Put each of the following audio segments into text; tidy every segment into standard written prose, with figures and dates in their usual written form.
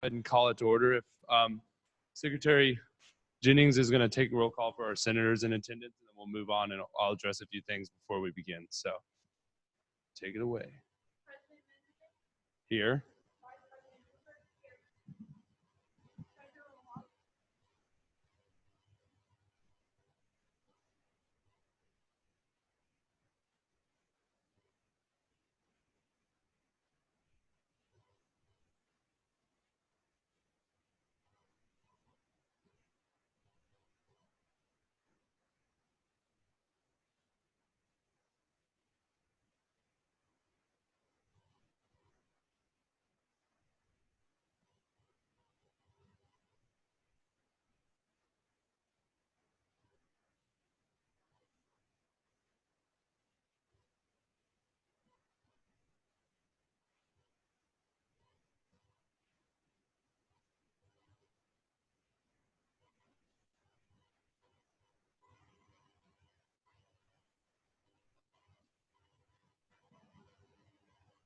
ahead and call it to order. If Secretary Jennings is going to take a roll call for our senators in attendance, and then we'll move on and I'll address a few things before we begin. So take it away. Here.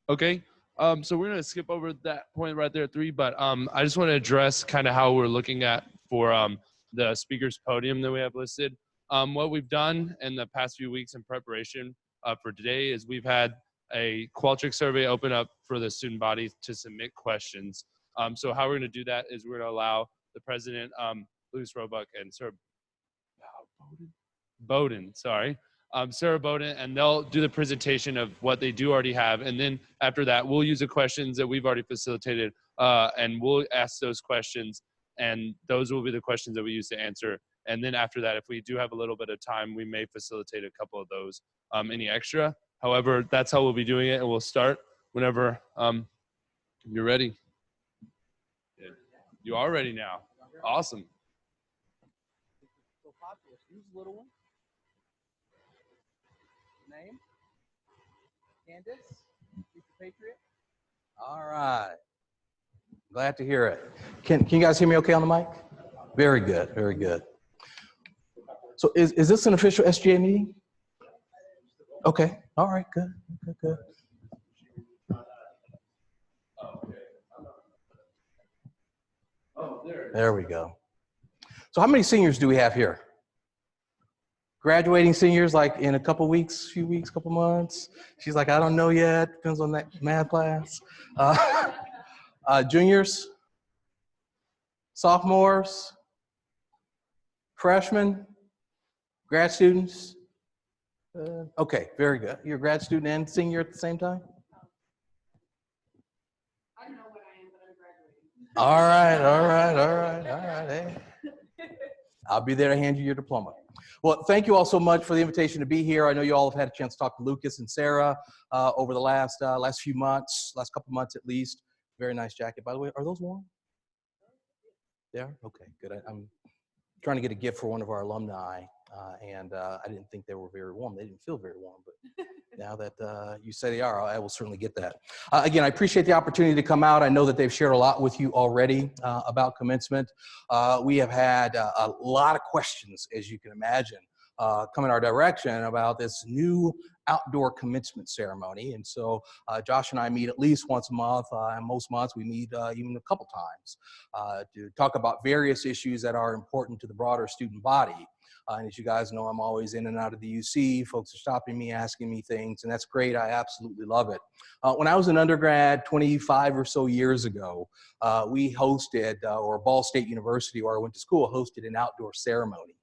Okay. So we're going to skip over that point right there at 3, but I just want to address kind of how we're looking at for the speaker's podium that we have listed. What we've done in the past few weeks in preparation for today is we've had a Qualtrics survey open up for the student body to submit questions. So how we're going to do that is we're going to allow the president, Lucas Roebuck, and Sarah Bowden, Sarah Bowden, and they'll do the presentation of what they do already have. And then after that, we'll use the questions that we've already facilitated, and we'll ask those questions, and those will be the questions that we use to answer. And then after that, if we do have a little bit of time, we may facilitate a couple of those, any extra. However, that's how we'll be doing it, and we'll start whenever you're ready. Yeah. You are ready now. Awesome. Who's the little one? Name? Candace? Future Patriot? All right. Glad to hear it. Can you guys hear me okay on the mic? Very good, very good. So is this an official SGA meeting? Okay, all right, good. There we go. So how many seniors do we have here? Graduating seniors, like in a couple weeks, few weeks, couple months? She's like, I don't know yet, depends on that math class. Juniors? Sophomores? Freshmen? Grad students? Okay, very good. You're a grad student and senior at the same time? I don't know what I am, but I'm graduating. All right. Hey. I'll be there to hand you your diploma. Well, thank you all so much for the invitation to be here. I know you all have had a chance to talk to Lucas and Sarah over the last few months, last couple months at least. Very nice jacket, by the way. Are those warm? Yeah? Okay, good. I'm trying to get a gift for one of our alumni, and I didn't think they were very warm. They didn't feel very warm, but now that you say they are, I will certainly get that. Again, I appreciate the opportunity to come out. I know that they've shared a lot with you already about commencement. We have had a lot of questions, as you can imagine, come in our direction about this new outdoor commencement ceremony. And so Josh and I meet at least once a month, and most months we meet even a couple times to talk about various issues that are important to the broader student body. And as you guys know, I'm always in and out of the UC. Folks are stopping me, asking me things, and that's great. I absolutely love it. When I was an undergrad 25 or so years ago, we hosted, or Ball State University, where I went to school, hosted an outdoor ceremony.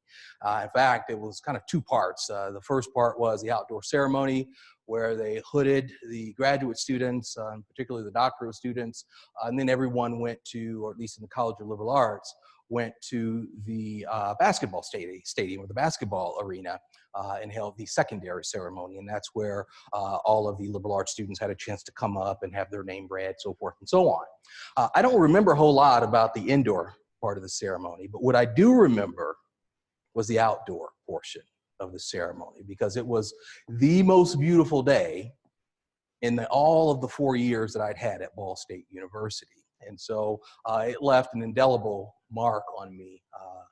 In fact, it was kind of two parts. The first part was the outdoor ceremony, where they hooded the graduate students, particularly the doctoral students, and then everyone went to, or at least in the College of Liberal Arts, went to the basketball stadium or the basketball arena and held the secondary ceremony. And that's where all of the liberal arts students had a chance to come up and have their name read, so forth and so on. I don't remember a whole lot about the indoor part of the ceremony, but what I do remember was the outdoor portion of the ceremony, because it was the most beautiful day in all of the 4 years that I'd had at Ball State University. And so it left an indelible mark on me,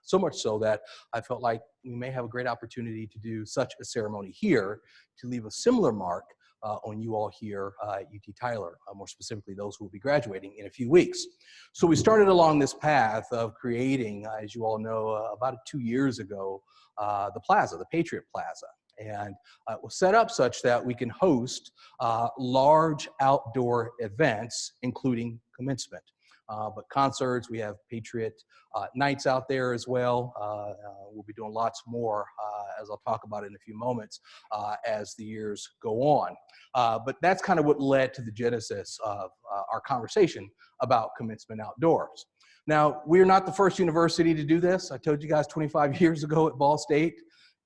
so much so that I felt like we may have a great opportunity to do such a ceremony here to leave a similar mark on you all here at UT Tyler, more specifically those who will be graduating in a few weeks. So we started along this path of creating, as you all know, about 2 years ago, the plaza, the Patriot Plaza. And it was set up such that we can host large outdoor events, including commencement. But concerts, we have Patriot nights out there as well. We'll be doing lots more, as I'll talk about in a few moments, as the years go on. But that's kind of what led to the genesis of our conversation about commencement outdoors. Now, we're not the first university to do this. I told you guys 25 years ago at Ball State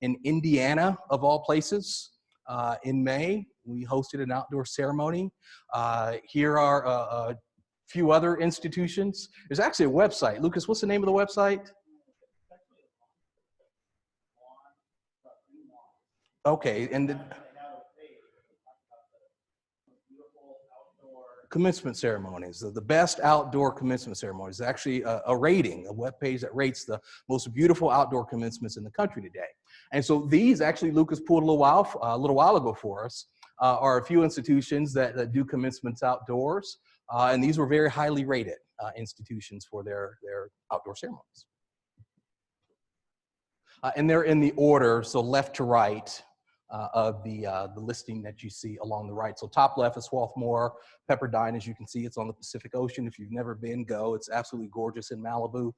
in Indiana, of all places, in May, we hosted an outdoor ceremony. Here are a few other institutions. There's actually a website. Lucas, what's the name of the website? Okay, and commencement ceremonies, the best outdoor commencement ceremonies. Actually a rating, a webpage that rates the most beautiful outdoor commencements in the country today. And so these actually, Lucas pulled a little while ago for us, are a few institutions that do commencements outdoors. And these were very highly rated institutions for their outdoor ceremonies. And they're in the order, so left to right, of the listing that you see along the right. So top left is Swarthmore, Pepperdine, as you can see, it's on the Pacific Ocean. If you've never been, go. It's absolutely gorgeous in Malibu,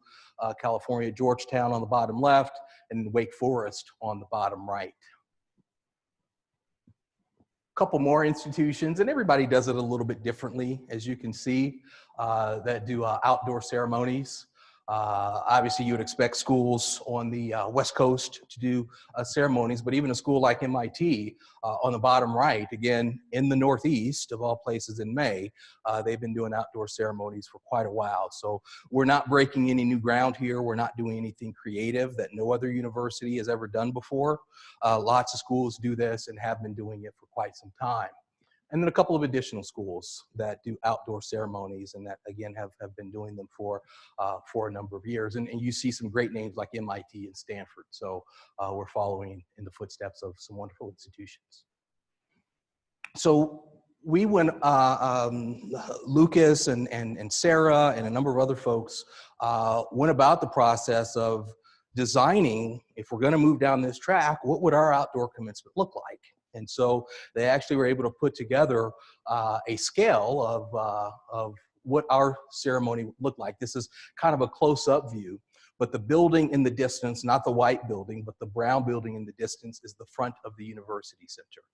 California. Georgetown on the bottom left, and Wake Forest on the bottom right. Couple more institutions, and everybody does it a little bit differently, as you can see, that do outdoor ceremonies. Obviously, you would expect schools on the West Coast to do ceremonies, but even a school like MIT on the bottom right, again, in the Northeast, of all places in May, they've been doing outdoor ceremonies for quite a while. So we're not breaking any new ground here. We're not doing anything creative that no other university has ever done before. Lots of schools do this and have been doing it for quite some time. And then a couple of additional schools that do outdoor ceremonies and that, again, have been doing them for a number of years. And you see some great names like MIT and Stanford. So we're following in the footsteps of some wonderful institutions. So we went, Lucas and Sarah and a number of other folks went about the process of designing, if we're gonna move down this track, what would our outdoor commencement look like? And so they actually were able to put together a scale of what our ceremony looked like. This is kind of a close-up view, but the building in the distance, not the white building, but the brown building in the distance is the front of the university center,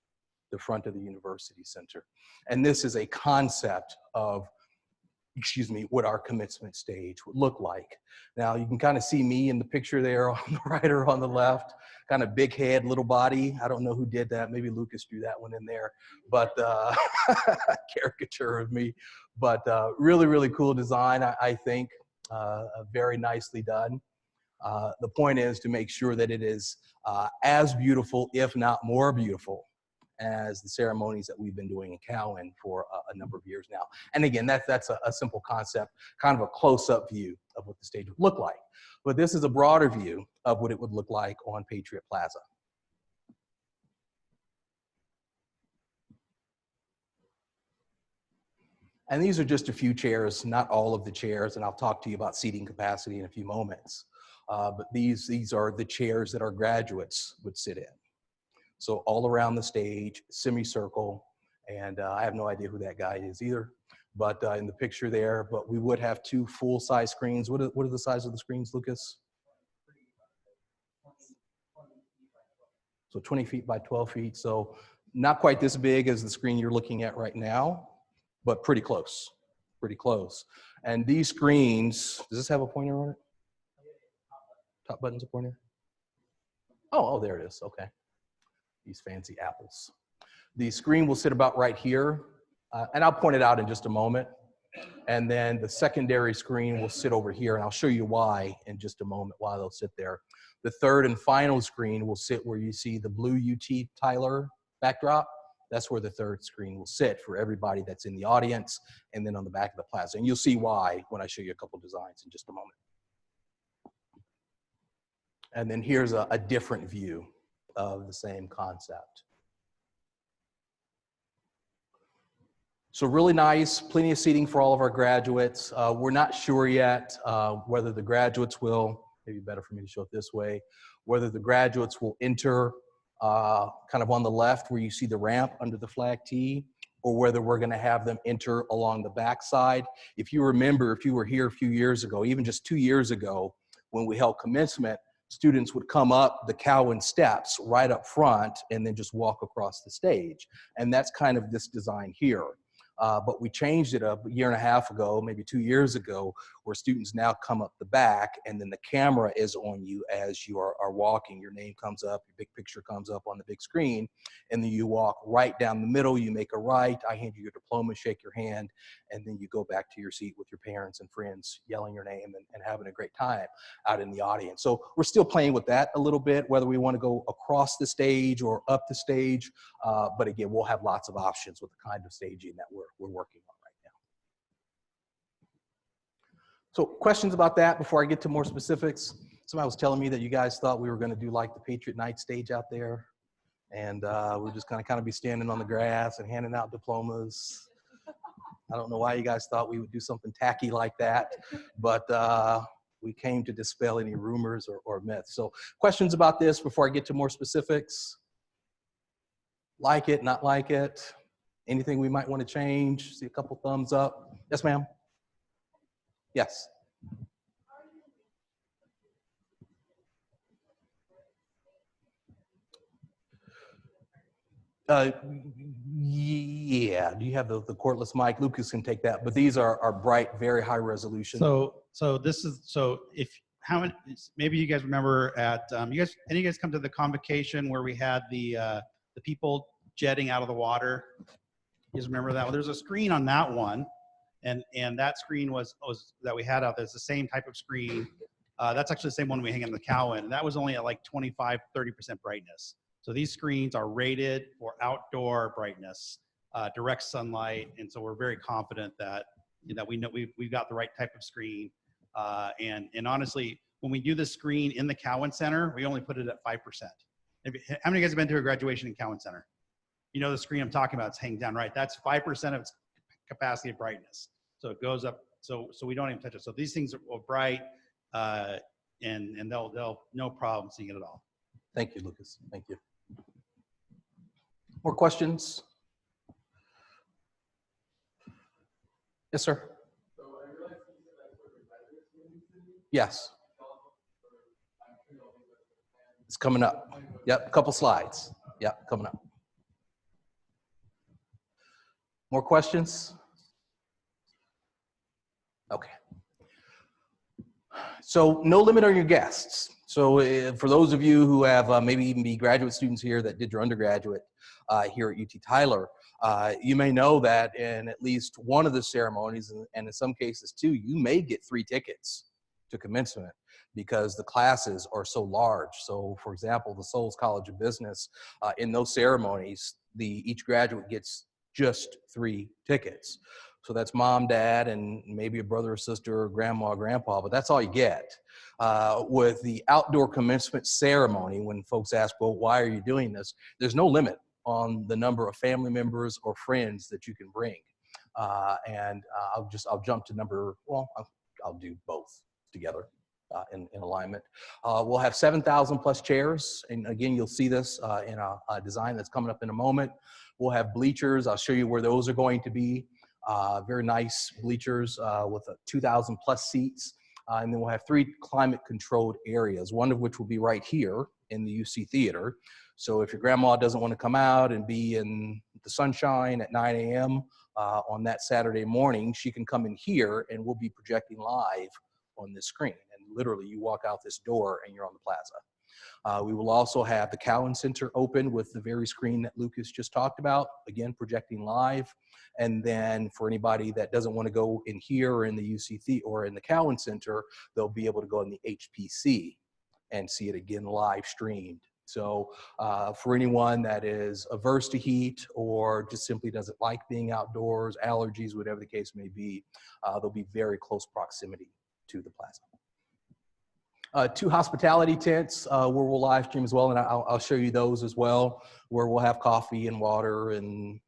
the front of the university center. And this is a concept of, excuse me, what our commencement stage would look like. Now you can kind of see me in the picture there on the right or on the left, kind of big head, little body. I don't know who did that. Maybe Lucas drew that one in there, but caricature of me. But really, really cool design, I think, very nicely done. The point is to make sure that it is as beautiful, if not more beautiful, as the ceremonies that we've been doing in Cowan for a number of years now. And again, that's a simple concept, kind of a close-up view of what the stage would look like. But this is a broader view of what it would look like on Patriot Plaza. And these are just a few chairs, not all of the chairs, and I'll talk to you about seating capacity in a few moments. But these are the chairs that our graduates would sit in. So all around the stage, semicircle, and I have no idea who that guy is either, but in the picture there, but we would have 2 full-size screens. What are the size of the screens, Lucas? So 20 feet by 12 feet, so not quite this big as the screen you're looking at right now, but pretty close, pretty close. And these screens, does this have a pointer on it? Top button's a pointer? Oh, there it is, okay. These fancy apples. The screen will sit about right here, and I'll point it out in just a moment. And then the secondary screen will sit over here, and I'll show you why in just a moment, why they'll sit there. The third and final screen will sit where you see the blue UT Tyler backdrop. That's where the third screen will sit for everybody that's in the audience, and then on the back of the plaza. And you'll see why when I show you a couple designs in just a moment. And then here's a different view of the same concept. So really nice, plenty of seating for all of our graduates. We're not sure yet whether the graduates will, maybe better for me to show it this way, whether the graduates will enter kind of on the left where you see the ramp under the flag T, or whether we're gonna have them enter along the backside. If you remember, if you were here a few years ago, even just 2 years ago, when we held commencement, students would come up the Cowan steps right up front and then just walk across the stage. And that's kind of this design here. But we changed it a year and a half ago, maybe 2 years ago, where students now come up the back and then the camera is on you as you are walking. Your name comes up, your big picture comes up on the big screen, and then you walk right down the middle, you make a right, I hand you your diploma, shake your hand, and then you go back to your seat with your parents and friends yelling your name and having a great time out in the audience. So we're still playing with that a little bit, whether we want to go across the stage or up the stage. But again, we'll have lots of options with the kind of staging that we're working on right now. So questions about that before I get to more specifics? Somebody was telling me that you guys thought we were going to do like the Patriot Night stage out there. And we're just going to kind of be standing on the grass and handing out diplomas. I don't know why you guys thought we would do something tacky like that, but we came to dispel any rumors or myths. So questions about this before I get to more specifics? Like it, not like it? Anything we might want to change? See a couple thumbs up. Yes, ma'am? Yes. Yeah, do you have the cordless mic? Lucas can take that, but these are bright, very high resolution. So this is, so if, how many, maybe you guys remember at, any of you guys come to the convocation where we had the people jetting out of the water? You guys remember that? Well, there's a screen on that one, and that screen was that we had out there. It's the same type of screen. That's actually the same one we hang in the Cowan, and that was only at like 25, 30% brightness. So these screens are rated for outdoor brightness, direct sunlight, and so we're very confident that we know we've got the right type of screen. And honestly, when we do the screen in the Cowan Center, we only put it at 5%. How many of you guys have been to a graduation in Cowan Center? You know the screen I'm talking about, it's hanging down, right? That's 5% of its capacity of brightness. So it goes up, so we don't even touch it. So these things are bright, and they'll no problem seeing it at all. Thank you, Lucas. Thank you. More questions? Yes, sir. Yes. It's coming up. Yep, a couple slides. Yep, coming up. More questions? Okay. So no limit on your guests. So for those of you who have maybe even be graduate students here that did your undergraduate here at UT Tyler, you may know that in at least one of the ceremonies, and in some cases two, you may get 3 tickets to commencement because the classes are so large. So for example, the Souls College of Business, in those ceremonies, each graduate gets just 3 tickets. So that's mom, dad, and maybe a brother or sister, or grandma, or grandpa, but that's all you get. With the outdoor commencement ceremony, when folks ask, well, why are you doing this? There's no limit on the number of family members or friends that you can bring. I'll jump to I'll do both together in alignment. We'll have 7,000 plus chairs. And again, you'll see this in a design that's coming up in a moment. We'll have bleachers. I'll show you where those are going to be. Very nice bleachers with 2,000 plus seats. And then we'll have 3 climate controlled areas, one of which will be right here in the UC Theater. So if your grandma doesn't want to come out and be in the sunshine at 9 a.m. On that Saturday morning, she can come in here and we'll be projecting live on this screen. And literally you walk out this door and you're on the plaza. We will also have the Cowan Center open with the very screen that Lucas just talked about, again, projecting live. And then for anybody that doesn't want to go in here or in the UC or in the Cowan Center, they'll be able to go in the HPC and see it again live streamed. So for anyone that is averse to heat or just simply doesn't like being outdoors, allergies, whatever the case may be, they'll be very close proximity to the plaza. 2 hospitality tents where we'll live stream as well, and I'll show you those as well, where we'll have coffee and water and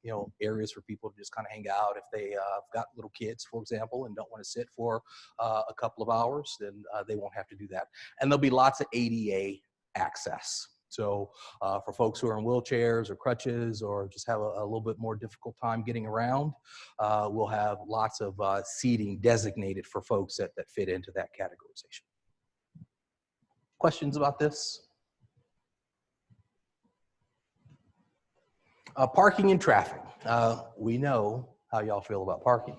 areas for people to just kind of hang out. If they got little kids, for example, and don't want to sit for a couple of hours, then they won't have to do that. And there'll be lots of ADA access. So for folks who are in wheelchairs or crutches or just have a little bit more difficult time getting around, we'll have lots of seating designated for folks that fit into that categorization. Questions about this? Parking and traffic. We know how y'all feel about parking.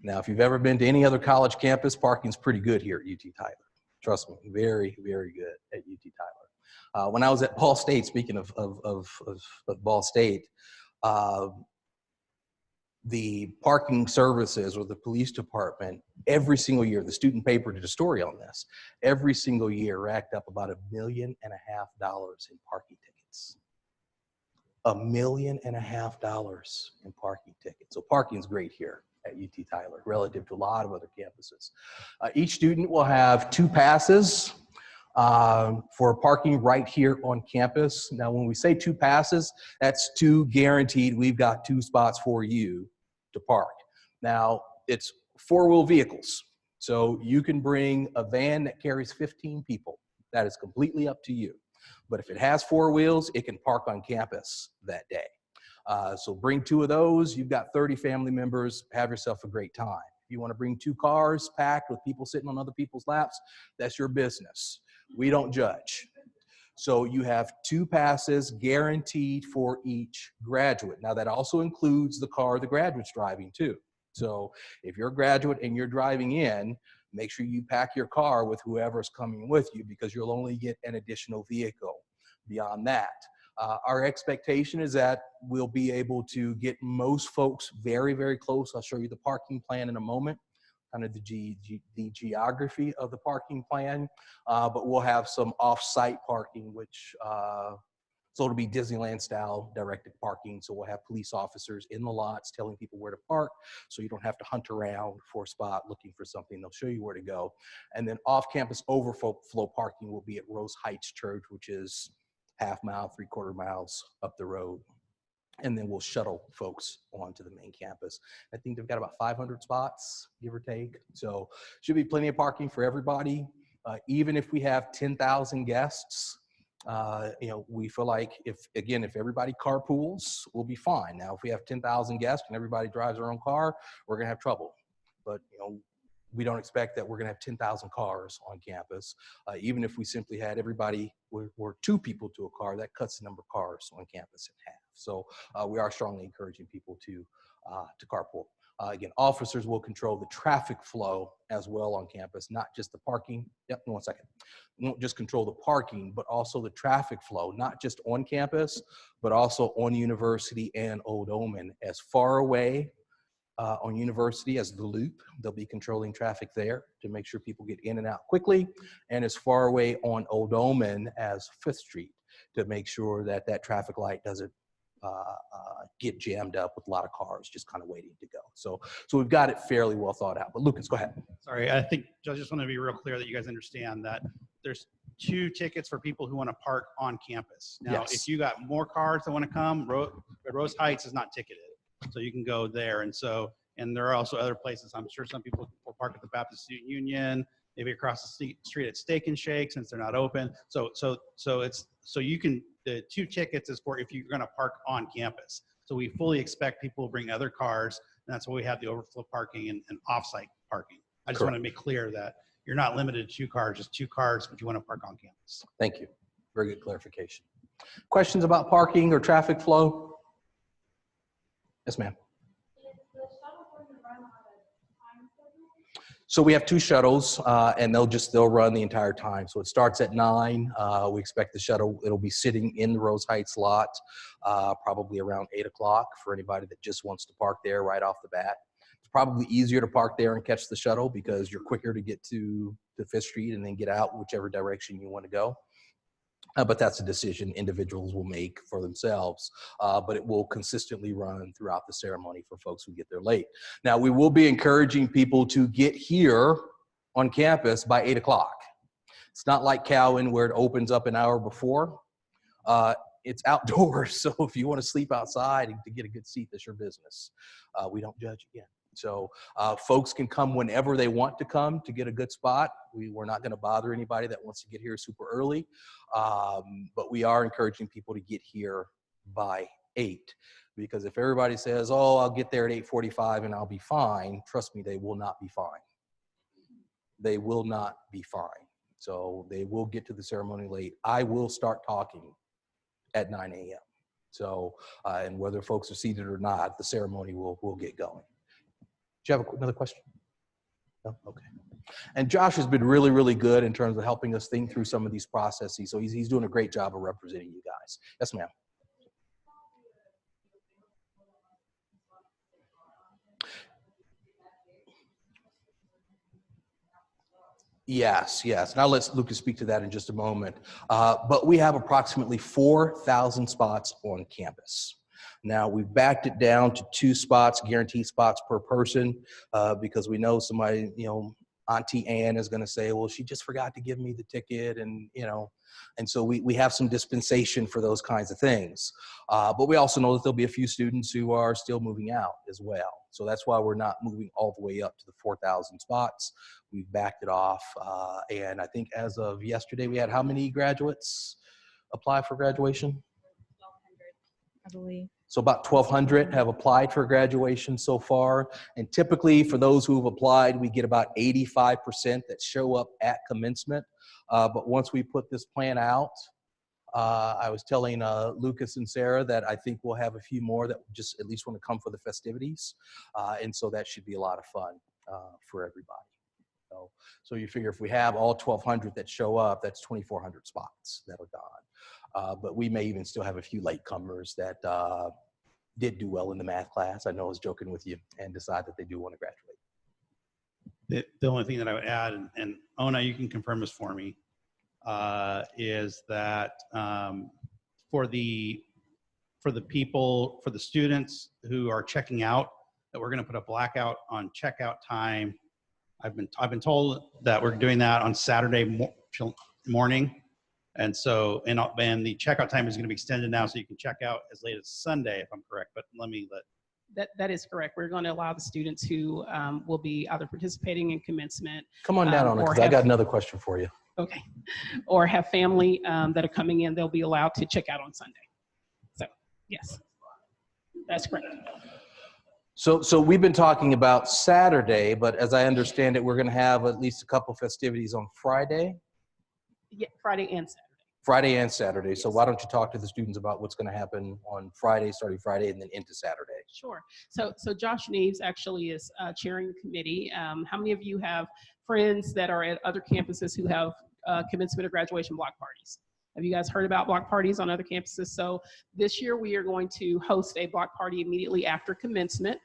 Now, if you've ever been to any other college campus, parking's pretty good here at UT Tyler. Trust me, very, very good at UT Tyler. When I was at Ball State, speaking of Ball State, the parking services or the police department, every single year, the student paper did a story on this, every single year racked up about $1.5 million in parking tickets. $1.5 million in parking tickets. So parking's great here at UT Tyler relative to a lot of other campuses. Each student will have 2 passes for parking right here on campus. Now, when we say 2 passes, that's 2 guaranteed. We've got 2 spots for you to park. Now, it's 4-wheel vehicles. So you can bring a van that carries 15 people. That is completely up to you. But if it has 4 wheels, it can park on campus that day. So bring 2 of those. You've got 30 family members. Have yourself a great time. If you want to bring 2 cars packed with people sitting on other people's laps, that's your business. We don't judge. So you have 2 passes guaranteed for each graduate. Now that also includes the car the graduate's driving too. So if you're a graduate and you're driving in, make sure you pack your car with whoever's coming with you because you'll only get an additional vehicle beyond that. Our expectation is that we'll be able to get most folks very, very close. I'll show you the parking plan in a moment, kind of the geography of the parking plan, but we'll have some off-site parking, which, so it'll be Disneyland style directed parking. So we'll have police officers in the lots telling people where to park so you don't have to hunt around for a spot looking for something. They'll show you where to go. And then off-campus overflow parking will be at Rose Heights Church, which is half mile, 3/4 miles up the road. And then we'll shuttle folks onto the main campus. I think they've got about 500 spots, give or take. So should be plenty of parking for everybody. Even if we have 10,000 guests, we feel like if everybody carpools, we'll be fine. Now, if we have 10,000 guests and everybody drives their own car, we're gonna have trouble. But we don't expect that we're gonna have 10,000 cars on campus. Even if we simply had everybody, we're 2 people to a car, that cuts the number of cars on campus in half. So we are strongly encouraging people to carpool. Again, officers will control the traffic flow as well on campus, not just the parking. Yep, 1 second. We won't just control the parking, but also the traffic flow, not just on campus, but also on University and Old Omen. As far away on University as the Loop, they'll be controlling traffic there to make sure people get in and out quickly, and as far away on Old Omen as 5th Street to make sure that that traffic light doesn't get jammed up with a lot of cars just kind of waiting to go. So we've got it fairly well thought out. But Lucas, go ahead. Sorry, I think I just want to be real clear that you guys understand that there's 2 tickets for people who want to park on campus. Now, Yes. if you got more cars that want to come, Rose Heights is not ticketed, so you can go there. And there are also other places. I'm sure some people will park at the Baptist Student Union, maybe across the street at Steak and Shake since they're not open. So you can, the 2 tickets is for if you're going to park on campus. So we fully expect people to bring other cars, and that's why we have the overflow parking and off-site parking. I just want to make clear that you're not limited to 2 cars, just 2 cars, but you want to park on campus. Thank you. Very good clarification. Questions about parking or traffic flow? Yes, ma'am. So we have 2 shuttles, and they'll run the entire time. So it starts at 9. We expect the shuttle, it'll be sitting in the Rose Heights lot, probably around 8 o'clock for anybody that just wants to park there right off the bat. It's probably easier to park there and catch the shuttle because you're quicker to get to 5th Street and then get out whichever direction you want to go. But that's a decision individuals will make for themselves. But it will consistently run throughout the ceremony for folks who get there late. Now, we will be encouraging people to get here on campus by 8 o'clock. It's not like Cowan where it opens up an hour before. It's outdoors, so if you want to sleep outside and to get a good seat, that's your business. We don't judge again. So folks can come whenever they want to come to get a good spot. We're not going to bother anybody that wants to get here super early, but we are encouraging people to get here by 8. Because if everybody says, oh, I'll get there at 8:45 and I'll be fine, trust me, they will not be fine. They will not be fine. So they will get to the ceremony late. I will start talking at 9 a.m. So, and whether folks are seated or not, the ceremony will get going. Do you have another question? No? Okay. And Josh has been really, really good in terms of helping us think through some of these processes. So he's doing a great job of representing you guys. Yes, ma'am. Yes. And I'll let Lucas speak to that in just a moment. But we have approximately 4,000 spots on campus. Now, we've backed it down to 2 spots, guaranteed spots per person, because we know somebody, Auntie Ann is going to say, well, she just forgot to give me the ticket, and, and so we have some dispensation for those kinds of things. But we also know that there'll be a few students who are still moving out as well. So that's why we're not moving all the way up to the 4,000 spots. We've backed it off. And I think as of yesterday, we had how many graduates apply for graduation? 1,200, I believe. So about 1,200 have applied for graduation so far. And typically for those who've applied, we get about 85% that show up at commencement. But once we put this plan out, I was telling Lucas and Sarah that I think we'll have a few more that just at least want to come for the festivities. And so that should be a lot of fun for everybody. So you figure if we have all 1,200 that show up, that's 2,400 spots that are gone. But we may even still have a few latecomers that did do well in the math class. I know I was joking with you, and decide that they do want to graduate. The only thing that I would add, and Ona, you can confirm this for me, is that for the students who are checking out, that we're going to put a blackout on checkout time. I've been told that we're doing that on Saturday morning. And so, and the checkout time is going to be extended now, so you can check out as late as Sunday, if I'm correct. But That is correct. We're going to allow the students who will be either participating in commencement. Come on down on it, because I got another question for you. Okay. Or have family that are coming in, they'll be allowed to check out on Sunday. So, yes, that's correct. So we've been talking about Saturday, but as I understand it, we're going to have at least a couple festivities on Friday. Yeah, Friday and Saturday. Friday and Saturday. So why don't you talk to the students about what's going to happen on Friday, starting Friday, and then into Saturday? Sure. So Josh Neves actually is chairing the committee. How many of you have friends that are at other campuses who have commencement or graduation block parties? Have you guys heard about block parties on other campuses? So this year we are going to host a block party immediately after commencement.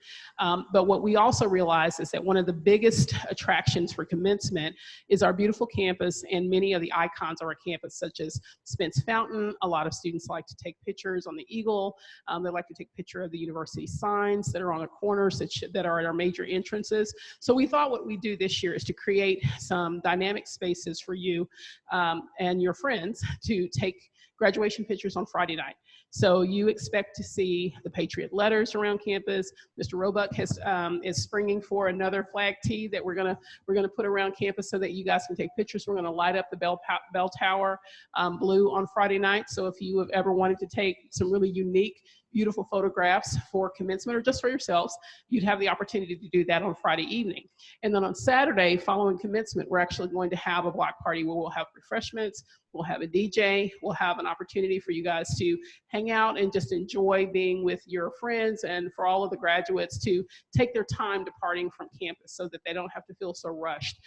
But what we also realize is that one of the biggest attractions for commencement is our beautiful campus and many of the icons of our campus, such as Spence Fountain. A lot of students like to take pictures on the Eagle. They like to take a picture of the university signs that are on the corners that are at our major entrances. So we thought what we do this year is to create some dynamic spaces for you and your friends to take graduation pictures on Friday night. So you expect to see the Patriot letters around campus. Mr. Roebuck is springing for another flag tee that we're gonna put around campus so that you guys can take pictures. We're gonna light up the bell tower blue on Friday night. So if you have ever wanted to take some really unique, beautiful photographs for commencement or just for yourselves, you'd have the opportunity to do that on Friday evening. And then on Saturday, following commencement, we're actually going to have a block party where we'll have refreshments, we'll have a DJ, we'll have an opportunity for you guys to hang out and just enjoy being with your friends, and for all of the graduates to take their time departing from campus so that they don't have to feel so rushed.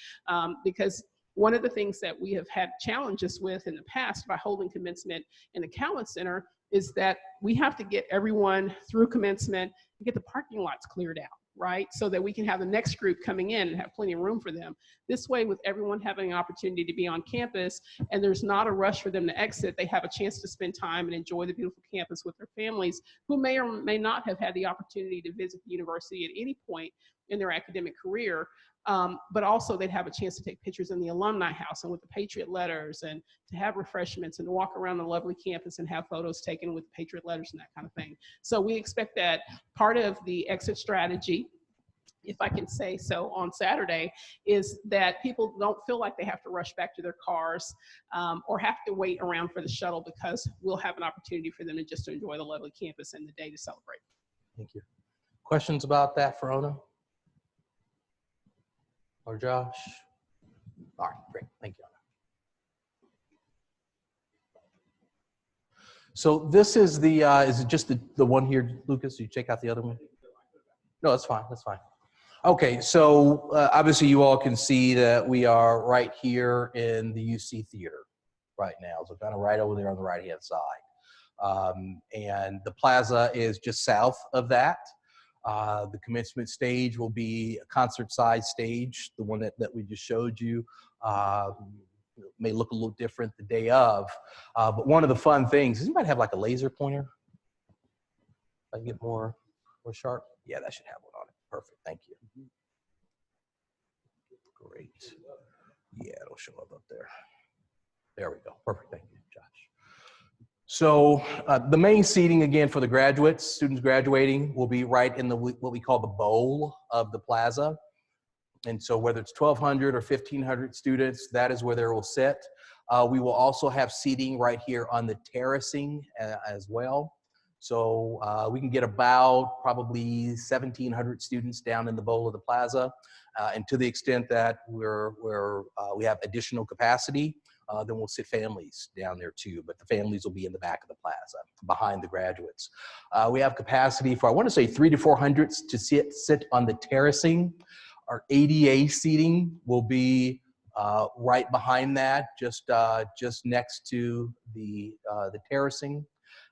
Because one of the things that we have had challenges with in the past by holding commencement in the Cowan Center is that we have to get everyone through commencement and get the parking lots cleared out, right? So that we can have the next group coming in and have plenty of room for them. This way, with everyone having an opportunity to be on campus and there's not a rush for them to exit, they have a chance to spend time and enjoy the beautiful campus with their families who may or may not have had the opportunity to visit the university at any point in their academic career. But also they'd have a chance to take pictures in the alumni house and with the Patriot letters, and to have refreshments and to walk around the lovely campus and have photos taken with Patriot letters and that kind of thing. So we expect that part of the exit strategy, if I can say so, on Saturday, is that people don't feel like they have to rush back to their cars or have to wait around for the shuttle, because we'll have an opportunity for them to just enjoy the lovely campus and the day to celebrate. Thank you. Questions about that for Ona or Josh? All right, great. Thank you, Ona. So this is it just the one here, Lucas? You check out the other one? No, that's fine. That's fine. Okay, so obviously you all can see that we are right here in the UC Theater right now. So kind of right over there on the right-hand side. And the plaza is just south of that. The commencement stage will be a concert-sized stage, the one that we just showed you. May look a little different the day of. But one of the fun things is you might have like a laser pointer. If I get more sharp. Yeah, that should have one on it. Perfect, thank you. Great. Yeah, it'll show up there. There we go. Perfect, thank you, Josh. So the main seating again for the graduates, students graduating, will be right in what we call the bowl of the plaza. And so whether it's 1,200 or 1,500 students, that is where they will sit. We will also have seating right here on the terracing as well. So we can get about probably 1,700 students down in the bowl of the plaza. And to the extent that we have additional capacity, then we'll sit families down there too. But the families will be in the back of the plaza, behind the graduates. We have capacity for, I want to say, 300 to 400 to sit on the terracing. Our ADA seating will be right behind that, just next to the terracing.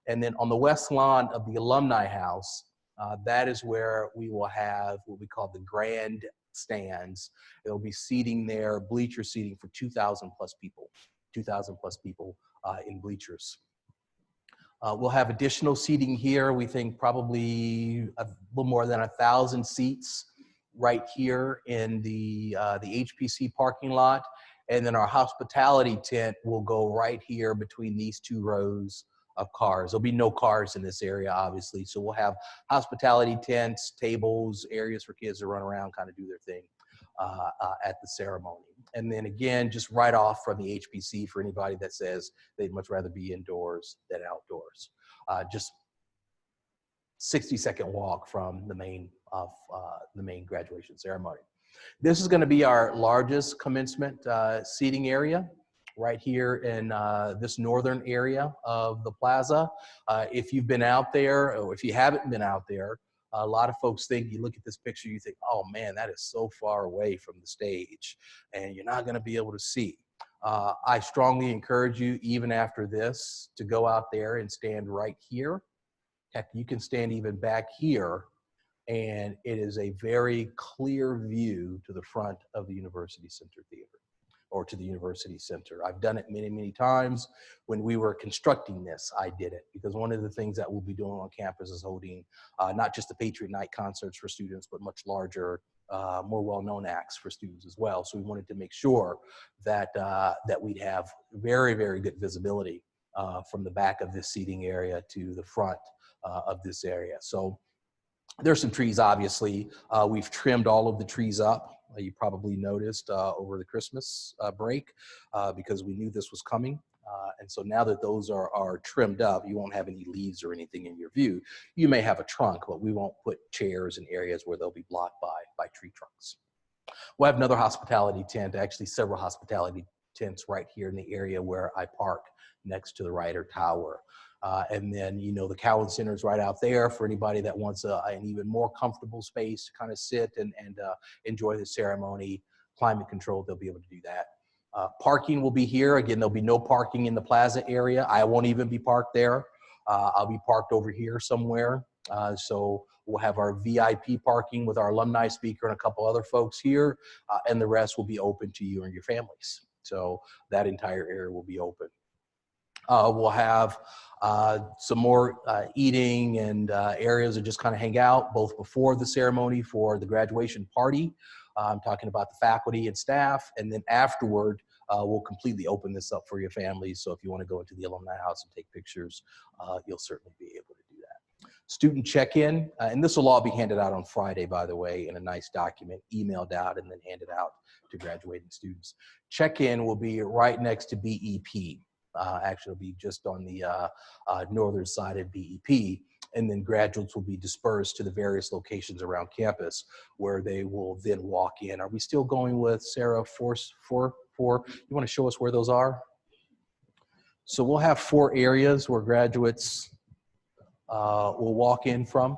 And then on the west lawn of the Alumni House, that is where we will have what we call the grand stands. There'll be seating there, bleacher seating for 2,000 plus people, 2,000 plus people in bleachers. We'll have additional seating here. We think probably a little more than 1,000 seats right here in the HPC parking lot. And then our hospitality tent will go right here between these two rows of cars. There'll be no cars in this area, obviously. So we'll have hospitality tents, tables, areas for kids to run around, kind of do their thing at the ceremony. And then again, just right off from the HPC for anybody that says they'd much rather be indoors than outdoors. Just 60-second walk from the main graduation ceremony. This is going to be our largest commencement seating area, right here in this northern area of the plaza. If you've been out there, or if you haven't been out there, a lot of folks think, you look at this picture, you think, oh man, that is so far away from the stage and you're not going to be able to see. I strongly encourage you, even after this, to go out there and stand right here. Heck, you can stand even back here, and it is a very clear view to the front of the University Center Theater, or to the University Center. I've done it many, many times. When we were constructing this, I did it, because one of the things that we'll be doing on campus is holding not just the Patriot Night concerts for students, but much larger, more well-known acts for students as well. So we wanted to make sure that, that we'd have very, very good visibility from the back of this seating area to the front of this area. So there's some trees, obviously. We've trimmed all of the trees up. You probably noticed over the Christmas break because we knew this was coming. And so now that those are trimmed up, you won't have any leaves or anything in your view. You may have a trunk, but we won't put chairs in areas where they'll be blocked by tree trunks. We'll have another hospitality tent, actually several hospitality tents right here in the area where I park next to the Ryder Tower. And then, you know, the Cowan Center is right out there for anybody that wants an even more comfortable space to kind of sit and enjoy the ceremony. Climate controlled, they'll be able to do that. Parking will be here. Again, there'll be no parking in the plaza area. I won't even be parked there. I'll be parked over here somewhere. So we'll have our VIP parking with our alumni speaker and a couple other folks here, and the rest will be open to you and your families. So that entire area will be open. We'll have some more eating and areas to just kind of hang out, both before the ceremony for the graduation party, I'm talking about the faculty and staff, and then afterward, we'll completely open this up for your families. So if you want to go into the alumni house and take pictures, you'll certainly be able to do that. Student check-in, and this will all be handed out on Friday, by the way, in a nice document, emailed out and then handed out to graduating students. Check-in will be right next to BEP. Actually, it'll be just on the northern side of BEP. And then graduates will be dispersed to the various locations around campus where they will then walk in. Are we still going with Sarah, four? You want to show us where those are? So we'll have 4 areas where graduates will walk in from.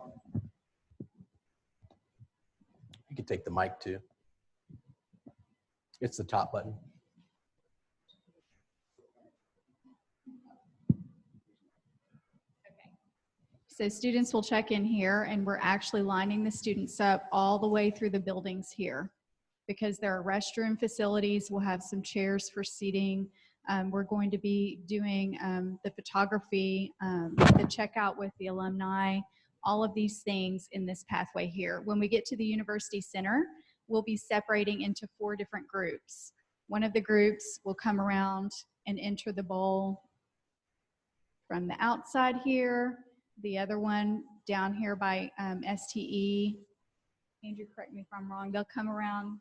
You can take the mic too. It's the top button. So students will check in here, and we're actually lining the students up all the way through the buildings here because there are restroom facilities. We'll have some chairs for seating. We're going to be doing the photography, the checkout with the alumni, all of these things in this pathway here. When we get to the University Center, we'll be separating into 4 different groups. One of the groups will come around and enter the bowl from the outside here. The other one down here by STE. Andrew, correct me if I'm wrong. They'll come around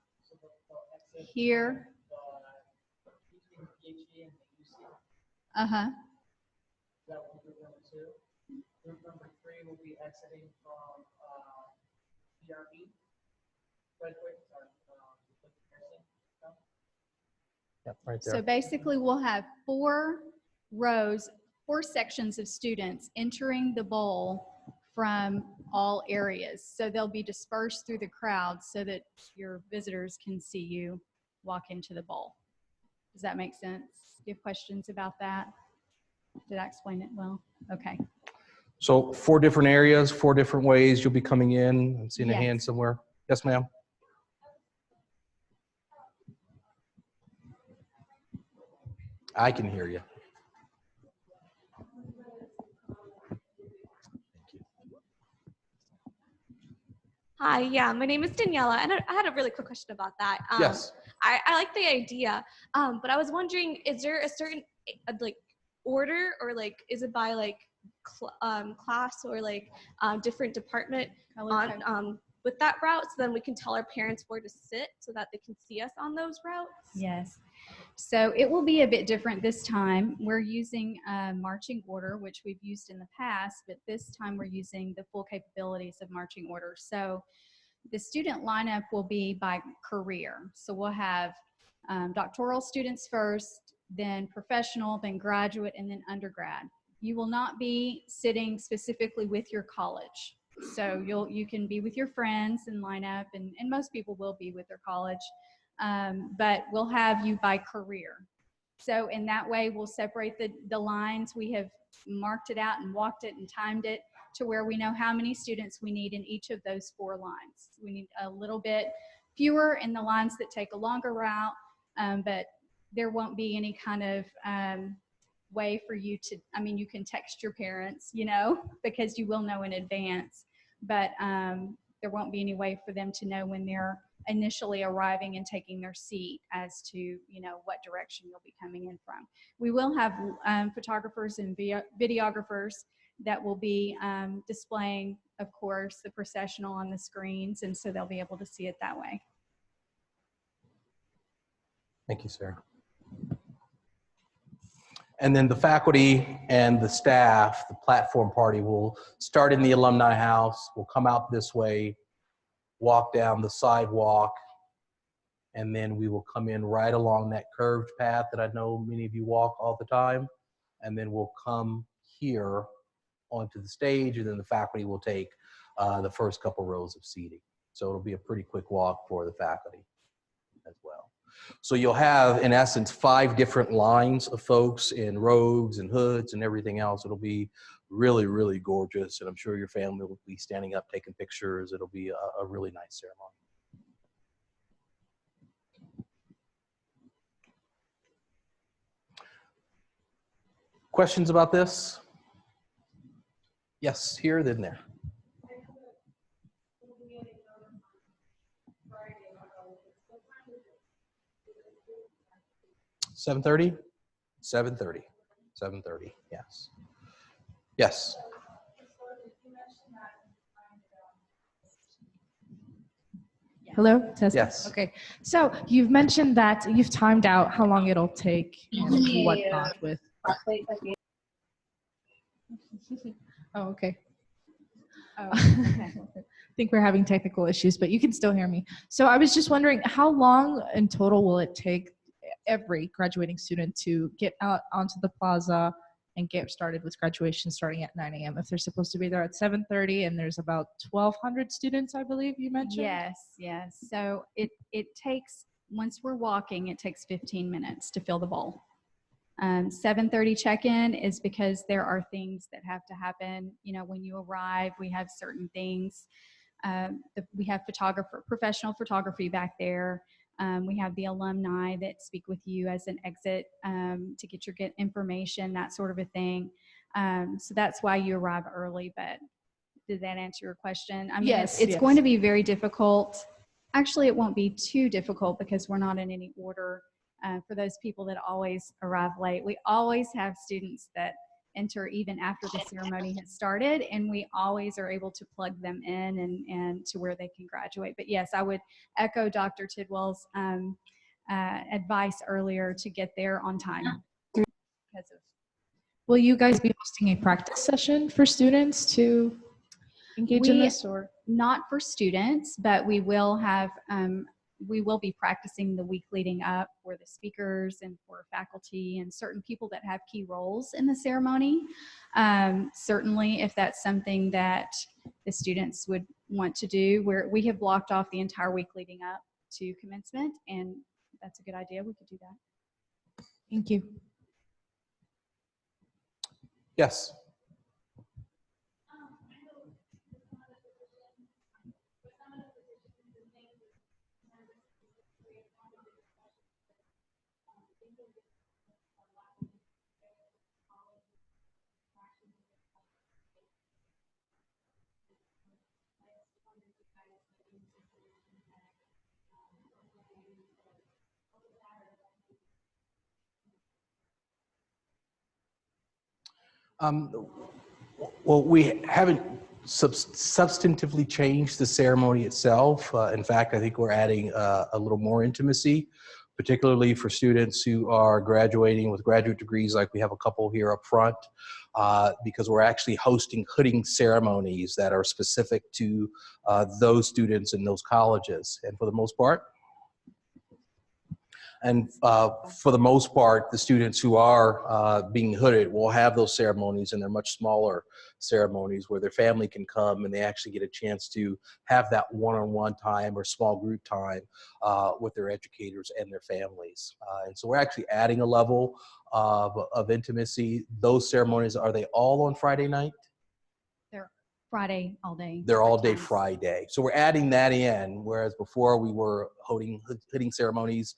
here. Uh-huh. Group number 3 will be exiting from PRB. Yep, right there. So basically we'll have 4 rows, 4 sections of students entering the bowl from all areas. So they'll be dispersed through the crowd so that your visitors can see you walk into the bowl. Does that make sense? Do you have questions about that? Did I explain it well? Okay. So 4 different areas, 4 different ways you'll be coming in. I'm seeing a Yes. hand somewhere. Yes, ma'am. I can hear you. Hi, yeah, my name is Daniela, and I had a really quick question about that. Yes. I like the idea, but I was wondering, is there a certain like order, or like is it by like class or like different department on with that route, so then we can tell our parents where to sit so that they can see us on those routes? Yes. So it will be a bit different this time. We're using marching order, which we've used in the past, but this time we're using the full capabilities of marching order. So the student lineup will be by career. So we'll have doctoral students first, then professional, then graduate, and then undergrad. You will not be sitting specifically with your college. So you can be with your friends and line up, and most people will be with their college. But we'll have you by career. So in that way, we'll separate the lines. We have marked it out and walked it and timed it to where we know how many students we need in each of those 4 lines. We need a little bit fewer in the lines that take a longer route, but there won't be any kind of way for you to, I mean, you can text your parents, you know, because you will know in advance, but there won't be any way for them to know when they're initially arriving and taking their seat as to, you know, what direction you'll be coming in from. We will have photographers and videographers that will be displaying, of course, the processional on the screens, and so they'll be able to see it that way. Thank you, Sarah. And then the faculty and the staff, the platform party, will start in the alumni house, will come out this way, walk down the sidewalk, and then we will come in right along that curved path that I know many of you walk all the time, and then we'll come here onto the stage, and then the faculty will take the first couple rows of seating. So it'll be a pretty quick walk for the faculty as well. So you'll have, in essence, 5 different lines of folks in robes and hoods and everything else. It'll be really, really gorgeous, and I'm sure your family will be standing up taking pictures. It'll be a really nice ceremony. Questions about this? Yes, here, then there. 7:30? 7:30. 7:30, yes. Yes. Hello, Tessa? Yes. Okay, so you've mentioned that you've timed out how long it'll take and whatnot with. Oh, okay. Oh, I think we're having technical issues, but you can still hear me. So I was just wondering, how long in total will it take every graduating student to get out onto the plaza and get started with graduation starting at 9 a.m. if they're supposed to be there at 7:30 and there's about 1,200 students, I believe you mentioned? Yes, yes. So it takes, once we're walking, it takes 15 minutes to fill the bowl. 7:30 check-in is because there are things that have to happen. You know, when you arrive, we have certain things. We have professional photography back there. We have the alumni that speak with you as an exit to get information, that sort of a thing. So that's why you arrive early. But did that answer your question? I mean, Yes, it's yes. going to be very difficult. Actually, it won't be too difficult because we're not in any order. For those people that always arrive late, we always have students that enter even after the ceremony has started, and we always are able to plug them in and to where they can graduate. But yes, I would echo Dr. Tidwell's advice earlier to get there on time. Because of, Will you guys be hosting a practice session for students to engage in We- this, or? not for students, but we will have, we will be practicing the week leading up for the speakers and for faculty and certain people that have key roles in the ceremony. Certainly, if that's something that the students would want to do, we have blocked off the entire week leading up to commencement, and that's a good idea. We could do that. Thank you. Yes. Well, we haven't substantively changed the ceremony itself. In fact, I think we're adding a little more intimacy, particularly for students who are graduating with graduate degrees, like we have a couple here up front, because we're actually hosting hooding ceremonies that are specific to those students in those colleges. And for the most part, the students who are being hooded will have those ceremonies, and they're much smaller ceremonies where their family can come and they actually get a chance to have that one-on-one time or small group time with their educators and their families. And so we're actually adding a level of intimacy. Those ceremonies, are they all on Friday night? They're Friday all day. They're all day times. Friday. So we're adding that in, whereas before we were holding hooding ceremonies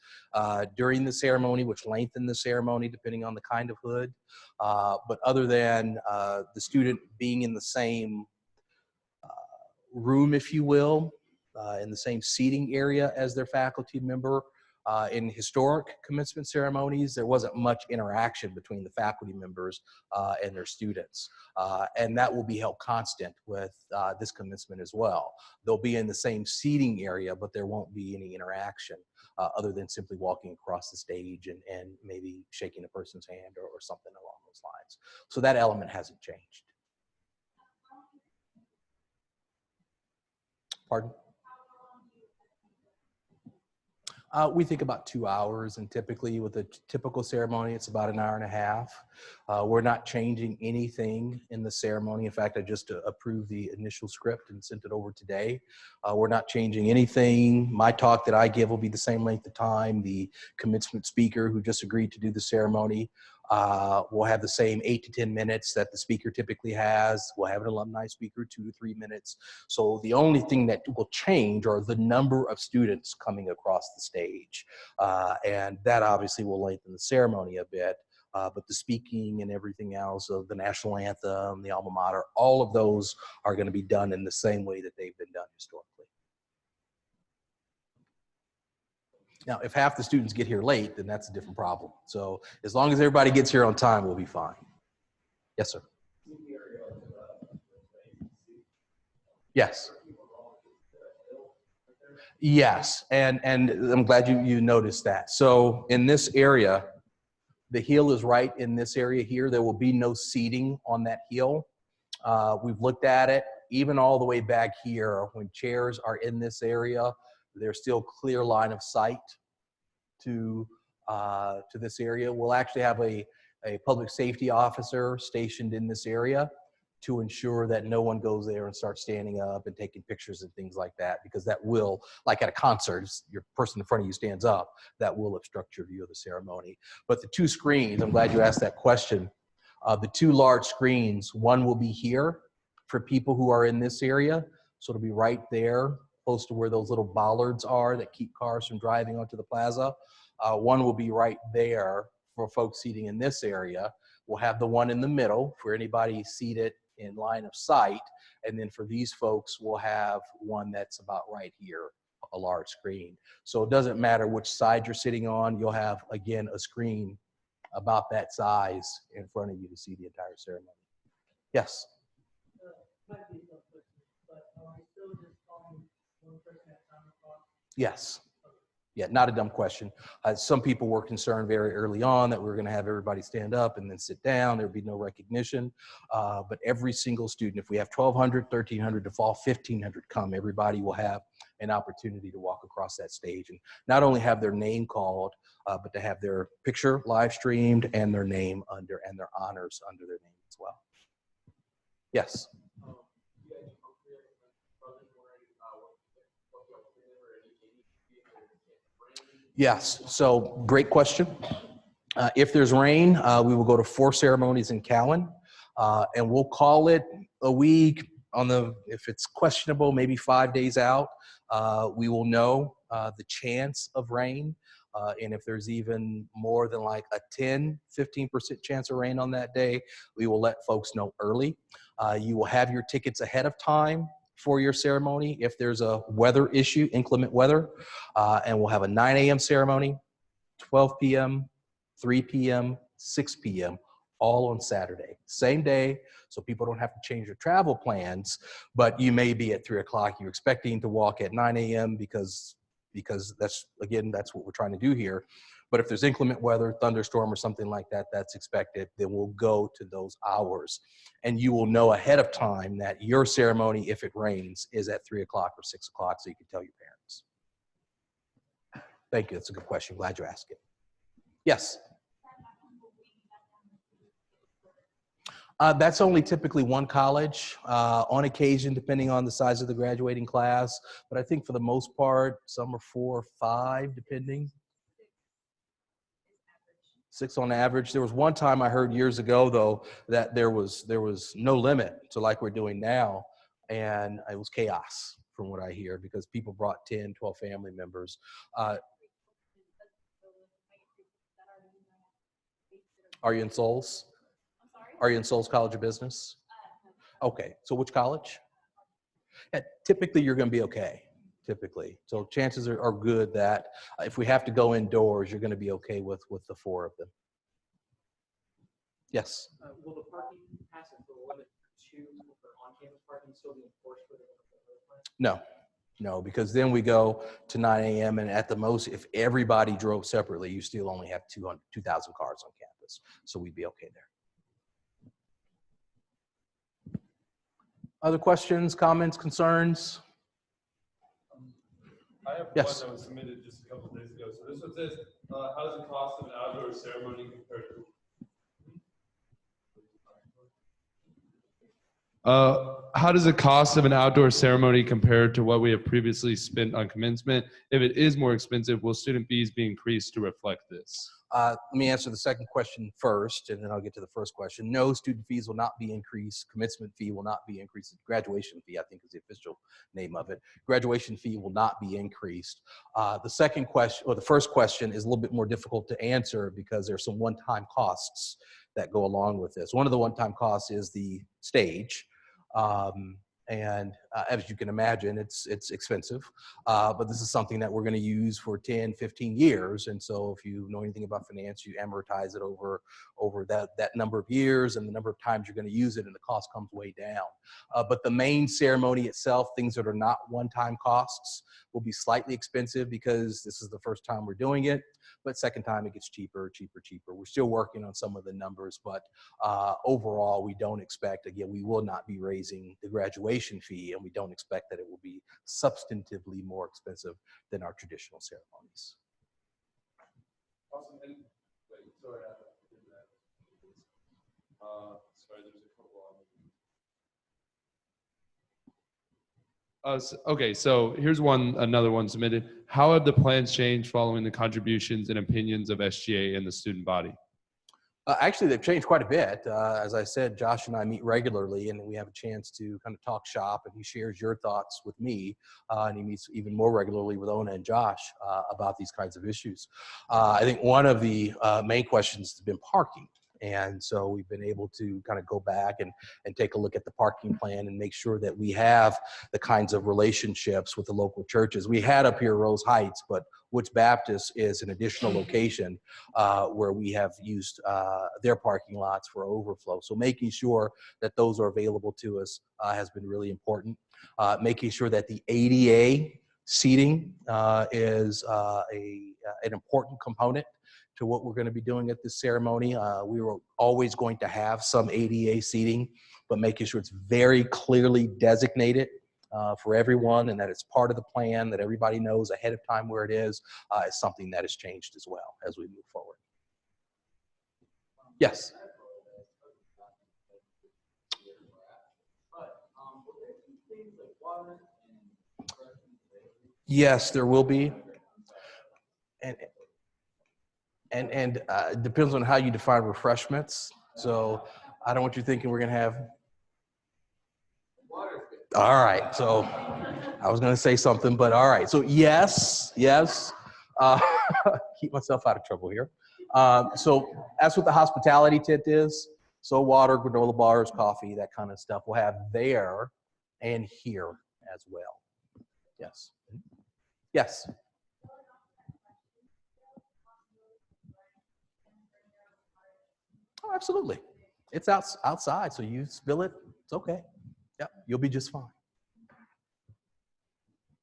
during the ceremony, which lengthened the ceremony depending on the kind of hood. But other than the student being in the same room, if you will, in the same seating area as their faculty member, in historic commencement ceremonies, there wasn't much interaction between the faculty members and their students. And that will be held constant with this commencement as well. They'll be in the same seating area, but there won't be any interaction other than simply walking across the stage and maybe shaking a person's hand or something along those lines. So that element hasn't changed. Pardon? We think about 2 hours, and typically with a typical ceremony, it's about an hour and a half. We're not changing anything in the ceremony. In fact, I just approved the initial script and sent it over today. We're not changing anything. My talk that I give will be the same length of time. The commencement speaker who just agreed to do the ceremony will have the same 8 to 10 minutes that the speaker typically has. We'll have an alumni speaker, 2 to 3 minutes. So the only thing that will change are the number of students coming across the stage. And that obviously will lengthen the ceremony a bit. But the speaking and everything else of the national anthem, the alma mater, all of those are going to be done in the same way that they've been done historically. Now, if half the students get here late, then that's a different problem. So as long as everybody gets here on time, we'll be fine. Yes, sir. Yes. Yes, and I'm glad you noticed that. So in this area, the hill is right in this area here. There will be no seating on that hill. We've looked at it, even all the way back here. When chairs are in this area, there's still clear line of sight to this area. We'll actually have a public safety officer stationed in this area to ensure that no one goes there and starts standing up and taking pictures and things like that, because that will, like at a concert, your person in front of you stands up, that will obstruct your view of the ceremony. But the two screens, I'm glad you asked that question. The two large screens, one will be here for people who are in this area. So it'll be right there, close to where those little bollards are that keep cars from driving onto the plaza. One will be right there for folks seating in this area. We'll have the one in the middle for anybody seated in line of sight. And then for these folks, we'll have one that's about right here, a large screen. So it doesn't matter which side you're sitting on, you'll have, again, a screen about that size in front of you to see the entire ceremony. Yes? Might be a tough question, but are we still just calling one person at a time across? Yes. Yeah, not a dumb question. Some people were concerned very early on that we were going to have everybody stand up and then sit down. There would be no recognition. But every single student, if we have 1,200, 1,300 to fall, 1,500 come, everybody will have an opportunity to walk across that stage and not only have their name called, but to have their picture live streamed and their name under, and their honors under their name as well. Yes. Yes, so great question. If there's rain, we will go to 4 ceremonies in Cowan, and we'll call it a week on the, if it's questionable, maybe 5 days out. We will know the chance of rain, and if there's even more than like a 10, 15% chance of rain on that day, we will let folks know early. You will have your tickets ahead of time for your ceremony if there's a weather issue, inclement weather, and we'll have a 9 a.m. ceremony, 12 p.m., 3 p.m., 6 p.m., all on Saturday. Same day, so people don't have to change their travel plans, but you may be at 3 o'clock. You're expecting to walk at 9 a.m. because that's, again, that's what we're trying to do here. But if there's inclement weather, thunderstorm or something like that, that's expected, then we'll go to those hours. And you will know ahead of time that your ceremony, if it rains, is at 3 o'clock or 6 o'clock, so you can tell your parents. Thank you, that's a good question. Glad you asked it. Yes? That's only typically one college, on occasion, depending on the size of the graduating class. But I think for the most part, some are 4 or 5, depending. 6 on average. There was one time I heard years ago, though, that there was no limit to like we're doing now. And it was chaos from what I hear because people brought 10, 12 family members. Are you in Souls? Are you in Souls College of Business? Okay, so which college? Yeah, typically you're going to be okay, typically. So chances are good that if we have to go indoors, you're going to be okay with the 4 of them. Yes? Will the parking passes the limit to on-campus parking still be enforced for the plan? No, because then we go to 9 a.m. and at the most, if everybody drove separately, you still only have 2,000 cars on campus. So we'd be okay there. Other questions, comments, concerns? I have Yes. one that was submitted just a couple of days ago. So this one says, how does the cost of an outdoor ceremony compare to? How does the cost of an outdoor ceremony compare to what we have previously spent on commencement? If it is more expensive, will student fees be increased to reflect this? Let me answer the second question first, and then I'll get to the first question. No, student fees will not be increased. Commencement fee will not be increased. Graduation fee, I think, is the official name of it. Graduation fee will not be increased. The second question, or the first question, is a little bit more difficult to answer because there's some one-time costs that go along with this. One of the one-time costs is the stage. And as you can imagine, it's expensive, but this is something that we're going to use for 10, 15 years. And so if you know anything about finance, you amortize it over that number of years and the number of times you're going to use it, and the cost comes way down. But the main ceremony itself, things that are not one-time costs, will be slightly expensive because this is the first time we're doing it. But second time it gets cheaper. We're still working on some of the numbers, but overall, we don't expect, again, we will not be raising the graduation fee, and we don't expect that it will be substantively more expensive than our traditional ceremonies. Awesome. And wait, sorry, sorry, there's a couple on. Okay, so here's another one submitted. How have the plans changed following the contributions and opinions of SGA and the student body? Actually, they've changed quite a bit. As I said, Josh and I meet regularly, and we have a chance to kind of talk shop, and he shares your thoughts with me, and he meets even more regularly with Ona and Josh about these kinds of issues. I think one of the main questions has been parking. And so we've been able to kind of go back and take a look at the parking plan and make sure that we have the kinds of relationships with the local churches. We had up here Rose Heights, but Woods Baptist is an additional location where we have used their parking lots for overflow. So making sure that those are available to us has been really important. Making sure that the ADA seating is an important component to what we're going to be doing at this ceremony. We were always going to have some ADA seating, but making sure it's very clearly designated for everyone, and that it's part of the plan, that everybody knows ahead of time where it is something that has changed as well as we move forward. Yes. Yes, there will be. And it depends on how you define refreshments. So I don't want you thinking we're going to have. All right. So I was going to say something, but all right. So yes. Keep myself out of trouble here. So that's what the hospitality tent is. So water, granola bars, coffee, that kind of stuff we'll have there and here as well. Yes. Yes. Oh, absolutely. It's outside, so you spill it, it's okay. Yeah, you'll be just fine.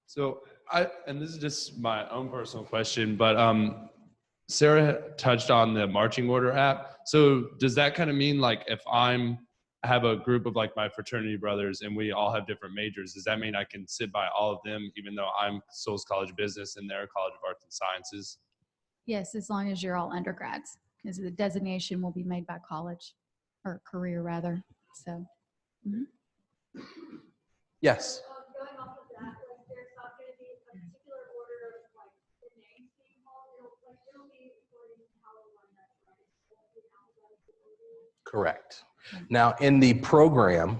So and this is just my own personal question, but Sarah touched on the marching order app. So does that kind of mean like if I have a group of like my fraternity brothers and we all have different majors, does that mean I can sit by all of them even though I'm Souls College of Business and they're College of Arts and Sciences? Yes, as long as you're all undergrads, because the designation will be made by college, or career rather, so. Mm-hmm. Yes. Going off of that, like there's not going to be a particular order of like the names being called. It'll be according to how we run that, right? Correct. Now in the program,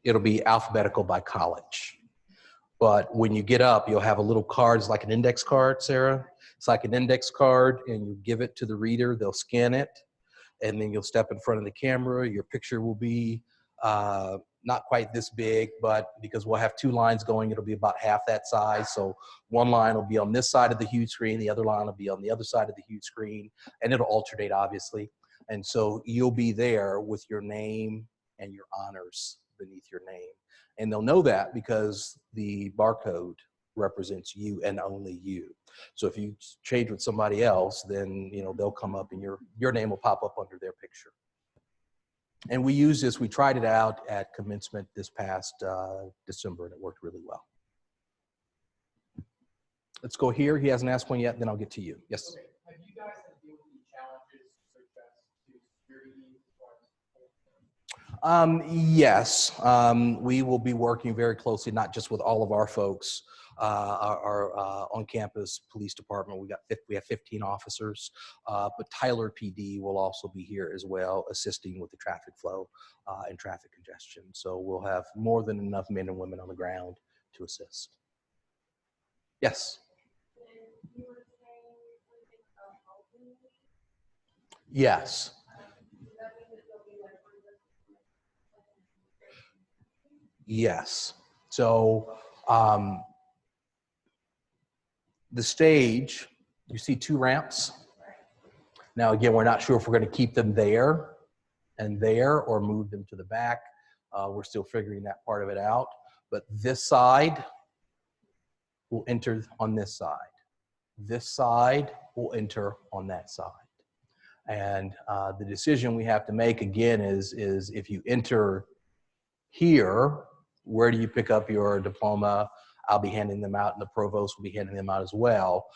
it'll be alphabetical by college. But when you get up, you'll have a little card. It's like an index card, Sarah. It's like an index card, and you give it to the reader. They'll scan it, and then you'll step in front of the camera. Your picture will be not quite this big, but because we'll have two lines going, it'll be about half that size. So one line will be on this side of the huge screen. The other line will be on the other side of the huge screen, and it'll alternate, obviously. And so you'll be there with your name and your honors beneath your name. And they'll know that because the barcode represents you and only you. So if you change with somebody else, then they'll come up and your name will pop up under their picture. And we use this, we tried it out at commencement this past December, and it worked really well. Let's go here. He hasn't asked one yet, then I'll get to you. Yes. Okay. Have you guys had to deal with any challenges such as to security? Yes, we will be working very closely, not just with all of our folks, our on-campus police department. We have 15 officers, but Tyler PD will also be here as well, assisting with the traffic flow and traffic congestion. So we'll have more than enough men and women on the ground to assist. Yes. Yes. Yes. So the stage, you see 2 ramps. Now, again, we're not sure if we're going to keep them there and there or move them to the back. We're still figuring that part of it out. But this side will enter on this side. This side will enter on that side. And the decision we have to make again is if you enter here, where do you pick up your diploma? I'll be handing them out, and the provost will be handing them out as well.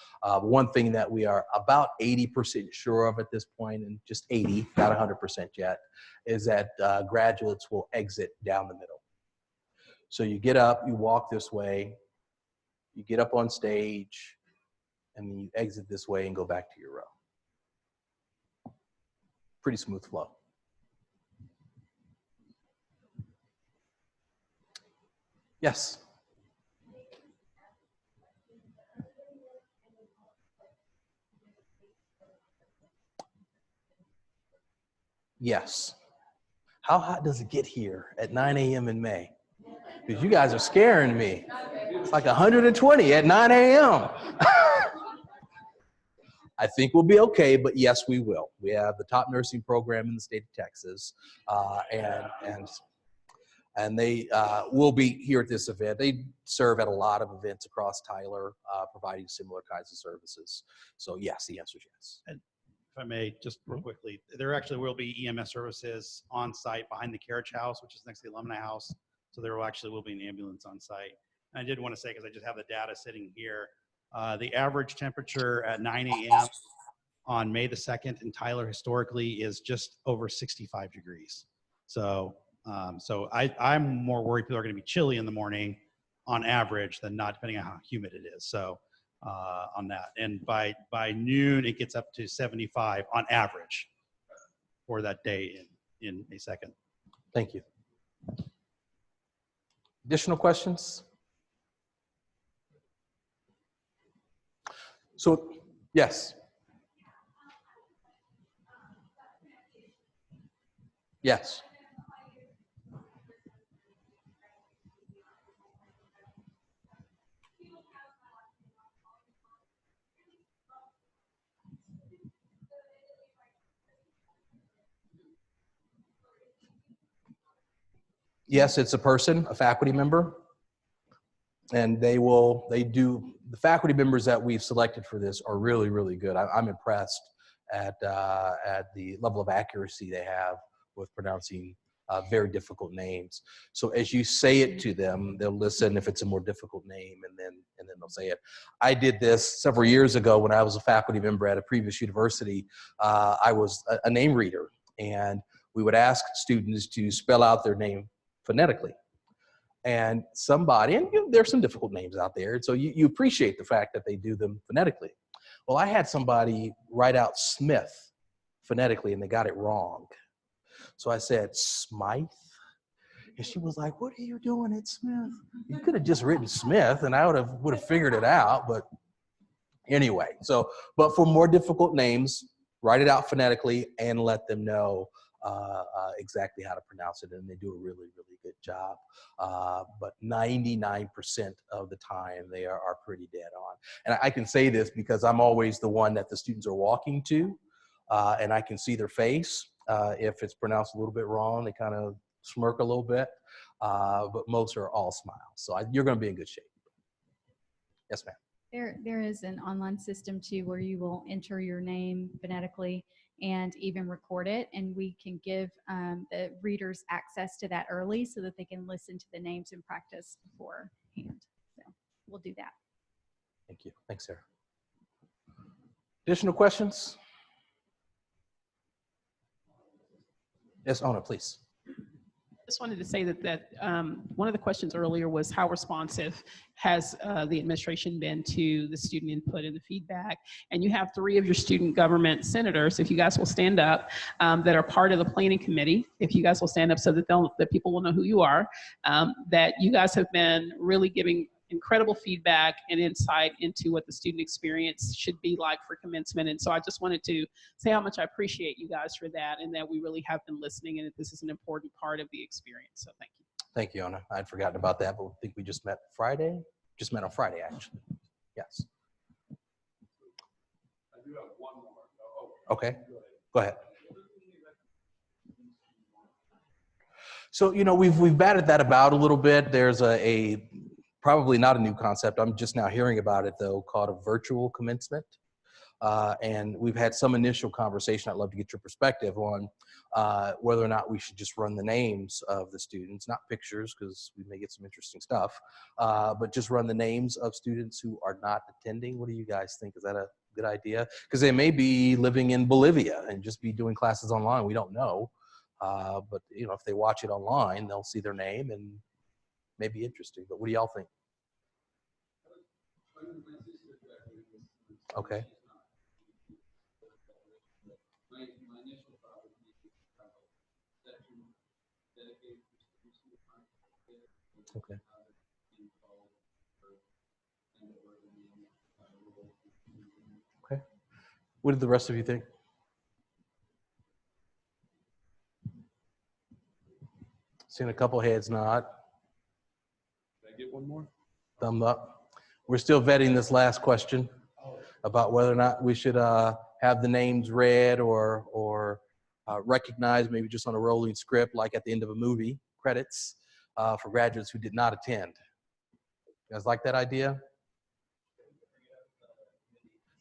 One thing that we are about 80% sure of at this point, and just 80, not 100% yet, is that graduates will exit down the middle. So you get up, you walk this way, you get up on stage, and then you exit this way and go back to your row. Pretty smooth flow. Yes. Yes. How hot does it get here at 9 a.m. in May? Because you guys are scaring me. It's like 120 at 9 a.m. I think we'll be okay, but yes, we will. We have the top nursing program in the state of Texas, and they will be here at this event. They serve at a lot of events across Tyler, providing similar kinds of services. So yes, the answer is yes. And if I may, just real quickly, there actually will be EMS services on site behind the carriage house, which is next to the alumni house. So there will be an ambulance on site. And I did want to say, because I just have the data sitting here, the average temperature at 9 a.m. on May the 2nd in Tyler historically is just over 65 degrees. So I'm more worried people are going to be chilly in the morning on average than not, depending on how humid it is. So on that, and by noon it gets up to 75 on average for that day in May 2nd. Thank you. Additional questions? So yes. Yes. Yes, it's a person, a faculty member, and the faculty members that we've selected for this are really, really good. I'm impressed at the level of accuracy they have with pronouncing very difficult names. So as you say it to them, they'll listen if it's a more difficult name, and then they'll say it. I did this several years ago when I was a faculty member at a previous university. I was a name reader, and we would ask students to spell out their name phonetically. And somebody, and there's some difficult names out there, so you appreciate the fact that they do them phonetically. Well, I had somebody write out Smith phonetically, and they got it wrong. So I said, Smythe? And she was like, what are you doing at Smith? You could have just written Smith, and I would have figured it out, but anyway. So, but for more difficult names, write it out phonetically and let them know exactly how to pronounce it, and they do a really, really good job. But 99% of the time, they are pretty dead on. And I can say this because I'm always the one that the students are walking to, and I can see their face. If it's pronounced a little bit wrong, they kind of smirk a little bit, but most are all smiles. So you're going to be in good shape. Yes, ma'am. There is an online system too where you will enter your name phonetically and even record it, and we can give the readers access to that early so that they can listen to the names and practice beforehand. So we'll do that. Thank you. Thanks, Sarah. Additional questions? Yes, Ona, please. Just wanted to say that one of the questions earlier was how responsive has the administration been to the student input and the feedback. And you have 3 of your student government senators, if you guys will stand up, that are part of the planning committee. If you guys will stand up so that people will know who you are, that you guys have been really giving incredible feedback and insight into what the student experience should be like for commencement. And so I just wanted to say how much I appreciate you guys for that, and that we really have been listening, and that this is an important part of the experience. So thank you. Thank you, Anna. I'd forgotten about that, but I think we just met Friday. Just met on Friday, actually. Yes. I do have one more. Okay. Go ahead. So, you know, we've batted that about a little bit. There's a probably not a new concept. I'm just now hearing about it though, called a virtual commencement. And we've had some initial conversation. I'd love to get your perspective on whether or not we should just run the names of the students, not pictures, because we may get some interesting stuff, but just run the names of students who are not attending. What do you guys think? Is that a good idea? Because they may be living in Bolivia and just be doing classes online. We don't know. But you know, if they watch it online, they'll see their name and may be interesting. But what do y'all think? Okay. Okay. Okay. What did the rest of you think? Seen a couple heads nod. Can I get one more? Thumb up. We're still vetting this last question about whether or not we should have the names read or recognized, maybe just on a rolling script, like at the end of a movie, credits, for graduates who did not attend. You guys like that idea?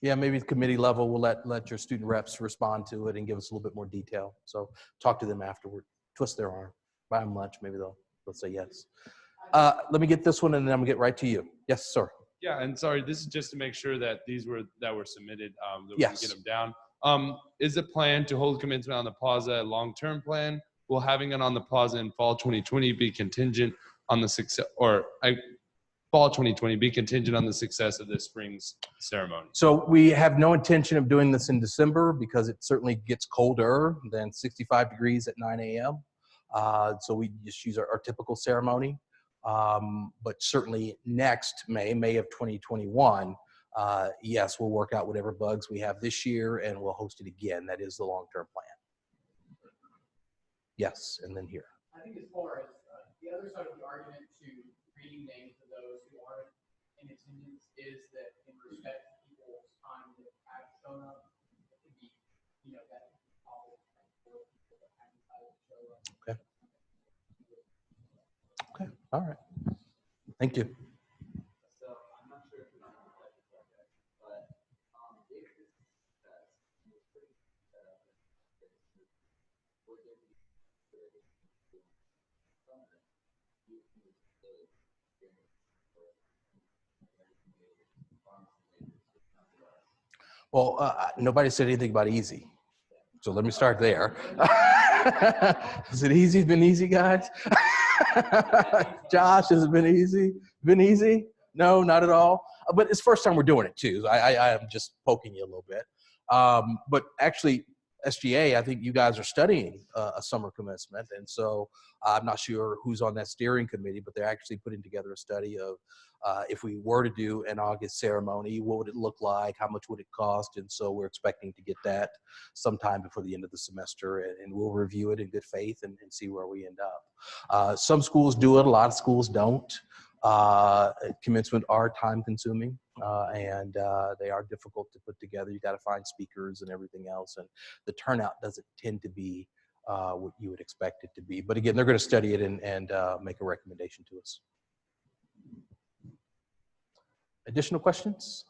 Yeah, maybe at committee level, we'll let your student reps respond to it and give us a little bit more detail. So talk to them afterward, twist their arm, buy them lunch, maybe they'll say yes. Let me get this one and then I'm gonna get right to you. Yes, sir. Yeah, and sorry, this is just to make sure that these were submitted, that we Yes. can get them down. Is the plan to hold commencement on the plaza a long-term plan? Will having it on the plaza in fall 2020 be contingent on the success, fall 2020 be contingent on the success of this spring's ceremony? So we have no intention of doing this in December because it certainly gets colder than 65 degrees at 9 a.m. So we just use our typical ceremony. But certainly next May of 2021, yes, we'll work out whatever bugs we have this year and we'll host it again. That is the long-term plan. Yes, and then here. I think as far as the other side of the argument to reading names of those who aren't in attendance is that in respect to people's time that have shown up, it could be, you know, that for people that haven't decided to show up. Okay. Okay, all right. Thank you. So I'm not sure if you know the subject, but if this success is pretty set up, we're going to be Well, nobody said anything about easy. So let me start there. Is it easy? Been easy, guys? Josh, has it been easy? Been easy? No, not at all. But it's the first time we're doing it too. I am just poking you a little bit. But actually, SGA, I think you guys are studying a summer commencement. And so I'm not sure who's on that steering committee, but they're actually putting together a study of if we were to do an August ceremony, what would it look like? How much would it cost? And so we're expecting to get that sometime before the end of the semester, and we'll review it in good faith and see where we end up. Some schools do it, a lot of schools don't. Commencement are time consuming and they are difficult to put together. You got to find speakers and everything else, and the turnout doesn't tend to be what you would expect it to be. But again, they're going to study it and make a recommendation to us. Additional questions?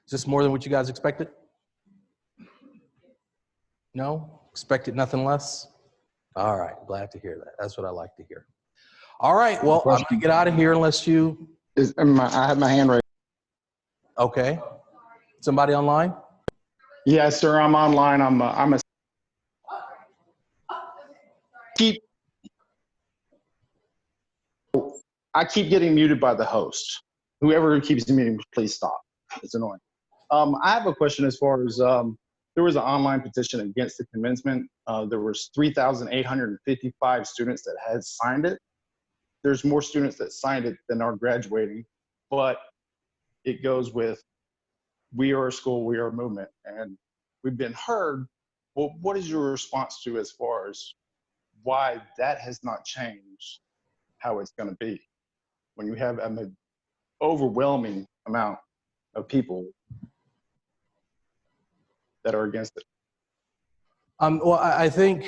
Is this more than what you guys expected? No? Expected nothing less? All right, glad to hear that. That's what I like to hear. All right, well, I'm gonna get out of here unless you. I have my hand raised. Okay. Somebody online? Yes, sir. I'm online. I keep getting muted by the host. Whoever keeps muting, please stop. It's annoying. I have a question as far as there was an online petition against the commencement. There was 3,855 students that had signed it. There's more students that signed it than are graduating, but it goes with we are a school, we are a movement, and we've been heard Well, what is your response to as far as why that has not changed how it's going to be when you have an overwhelming amount of people that are against it? Well, I think,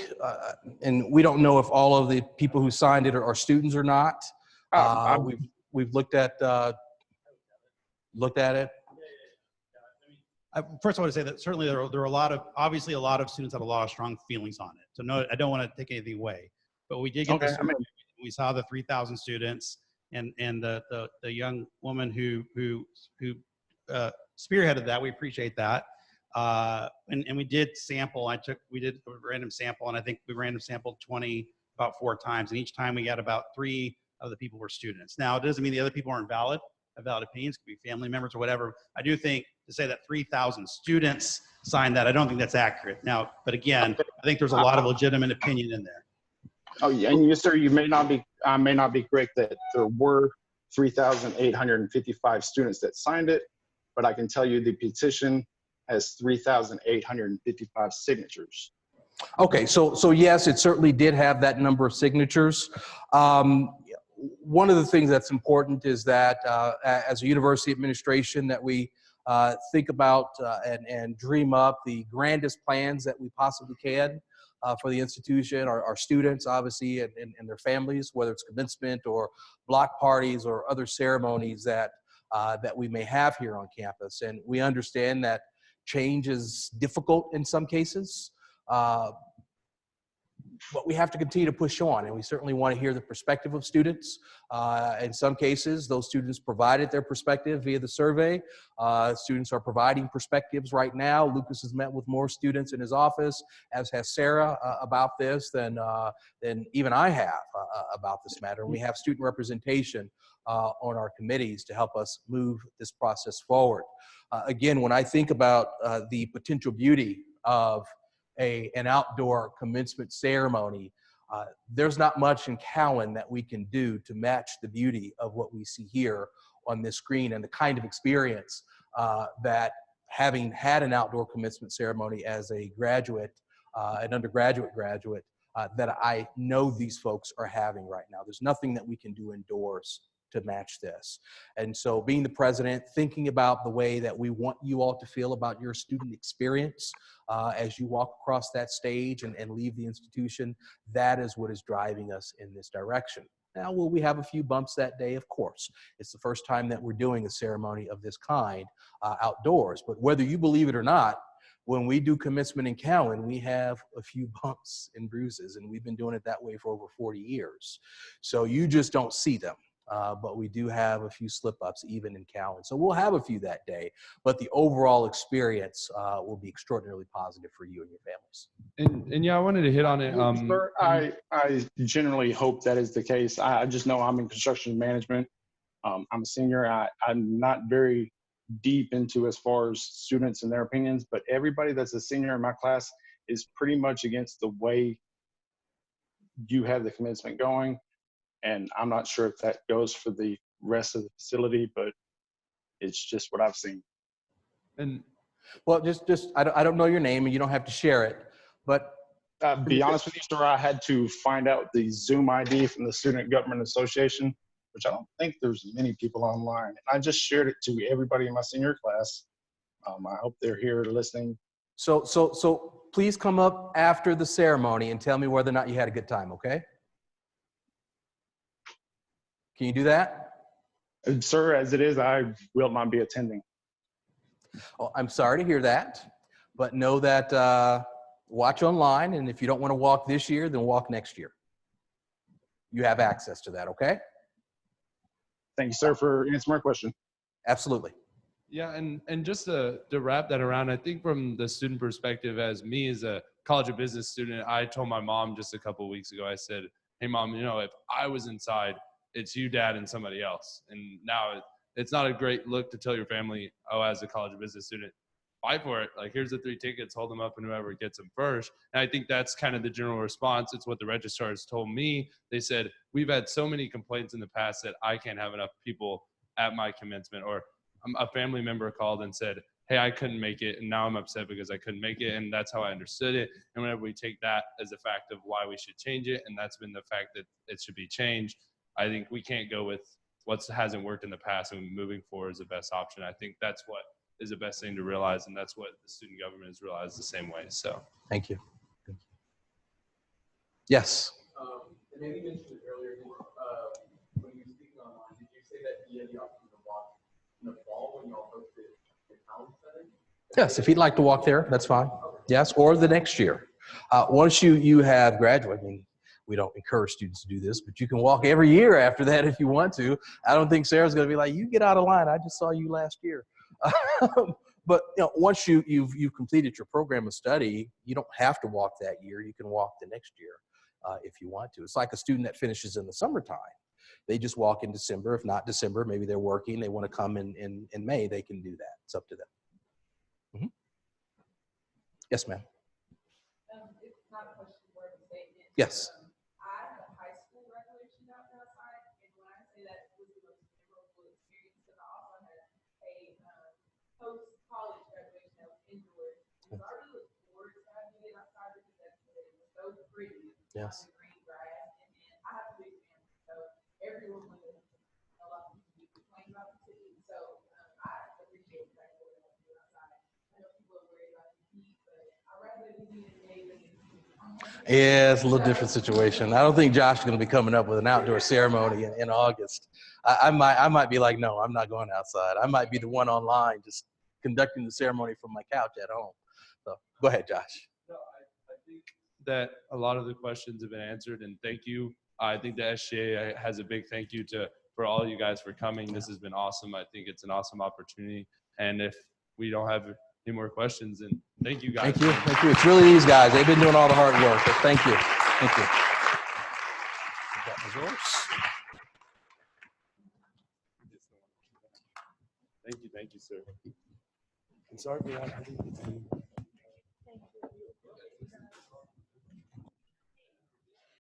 and we don't know if all of the people who signed it are students or not. We've looked at it. First, I want to say that certainly there are obviously a lot of students have a lot of strong feelings on it. So no, I don't want to take anything away, but we did get the survey. We saw the 3,000 students and the young woman who spearheaded that. We appreciate that. And we did sample. We did a random sample, and I think we random sampled 20 about 4 times, and each time we got about 3 of the people were students. Now, it doesn't mean the other people aren't valid. Have valid opinions, could be family members or whatever. I do think to say that 3,000 students signed that, I don't think that's accurate. Now, but again, I think there's a lot of legitimate opinion in there. Oh yeah, and yes, sir, you may not be. I may not be correct that there were 3,855 students that signed it, but I can tell you the petition has 3,855 signatures. Okay, so yes, it certainly did have that number of signatures. One of the things that's important is that as a university administration that we think about and dream up the grandest plans that we possibly can for the institution, our students, obviously, and their families, whether it's commencement or block parties or other ceremonies that we may have here on campus. And we understand that change is difficult in some cases, but we have to continue to push on, and we certainly want to hear the perspective of students. In some cases, those students provided their perspective via the survey. Students are providing perspectives right now. Lucas has met with more students in his office, as has Sarah, about this than even I have about this matter. And we have student representation on our committees to help us move this process forward. Again, when I think about the potential beauty of an outdoor commencement ceremony, there's not much in Cowan that we can do to match the beauty of what we see here on this screen and the kind of experience that having had an outdoor commencement ceremony as a graduate, an undergraduate graduate, that I know these folks are having right now. There's nothing that we can do indoors to match this. And so being the president, thinking about the way that we want you all to feel about your student experience as you walk across that stage and leave the institution, that is what is driving us in this direction. Now, will we have a few bumps that day? Of course. It's the first time that we're doing a ceremony of this kind outdoors. But whether you believe it or not, when we do commencement in Cowan, we have a few bumps and bruises, and we've been doing it that way for over 40 years. So you just don't see them. But we do have a few slip-ups even in Cowan. So we'll have a few that day, but the overall experience will be extraordinarily positive for you and your families. And yeah, I wanted to hit on it. Sir, I generally hope that is the case. I just know I'm in construction management. I'm a senior. I'm not very deep into as far as students and their opinions, but everybody that's a senior in my class is pretty much against the way you have the commencement going. And I'm not sure if that goes for the rest of the facility, but it's just what I've seen. And well, I don't know your name, and you don't have to share it, but be honest with you, sir, I had to find out the Zoom ID from the Student Government Association, which I don't think there's many people online. And I just shared it to everybody in my senior class. I hope they're here listening. So please come up after the ceremony and tell me whether or not you had a good time, okay? Can you do that? Sir, as it is, I will not be attending. Oh, I'm sorry to hear that, but know that watch online, and if you don't want to walk this year, then walk next year. You have access to that, okay? Thank you, sir, for answering my question. Absolutely. Yeah, and just to wrap that around, I think from the student perspective, as me as a College of Business student, I told my mom just a couple of weeks ago, I said, hey, Mom, you know, if I was inside, it's you, Dad, and somebody else. And now it's not a great look to tell your family, oh, as a College of Business student, fight for it. Like, here's the 3 tickets, hold them up, and whoever gets them first. And I think that's kind of the general response. It's what the registrars told me. They said, we've had so many complaints in the past that I can't have enough people at my commencement, or a family member called and said, hey, I couldn't make it, and now I'm upset because I couldn't make it, and that's how I understood it. And whenever we take that as a fact of why we should change it, and that's been the fact that it should be changed, I think we can't go with what hasn't worked in the past, and moving forward is the best option. I think that's what is the best thing to realize, and that's what the student government has realized the same way. So Thank you. Yes. And then you mentioned it earlier, when you were speaking online, did you say that you had the option to walk in the fall when y'all hosted the town center? Yes, if he'd like to walk there, that's fine. Yes, or the next year. Once you have graduated, I mean, we don't encourage students to do this, but you can walk every year after that if you want to. I don't think Sarah's going to be like, you get out of line. I just saw you last year. But once you've completed your program of study, you don't have to walk that year. You can walk the next year if you want to. It's like a student that finishes in the summertime. They just walk in December. If not December, maybe they're working. They want to come in May. They can do that. It's up to them. Mm-hmm. Yes, ma'am. It's not a question for the statement. Yes. I have a high school graduation out outside, and when I say that was the most memorable experience, because I also had a post-college graduation that was indoors. So I really look forward to having to get outside because it was so pretty. Yes. The green grass, and then I have a big family, so everyone was a lot of people complain about the city. So I appreciate the fact that we're going to do outside. I know people are worried about the heat, but I'd rather be in May than Yeah, it's a little different situation. I don't think Josh is going to be coming up with an outdoor ceremony in August. I might be like, no, I'm not going outside. I might be the one online just conducting the ceremony from my couch at home. So go ahead, Josh. no, I think that a lot of the questions have been answered, and thank you. I think the SGA has a big thank you for all you guys for coming. This has been awesome. I think it's an awesome opportunity. And if we don't have any more questions, then thank you guys. Thank you. Thank you. It's really these guys. They've been doing all the hard work. But thank you. Thank you. That was yours. Thank you, sir. And sorry for that. I didn't get to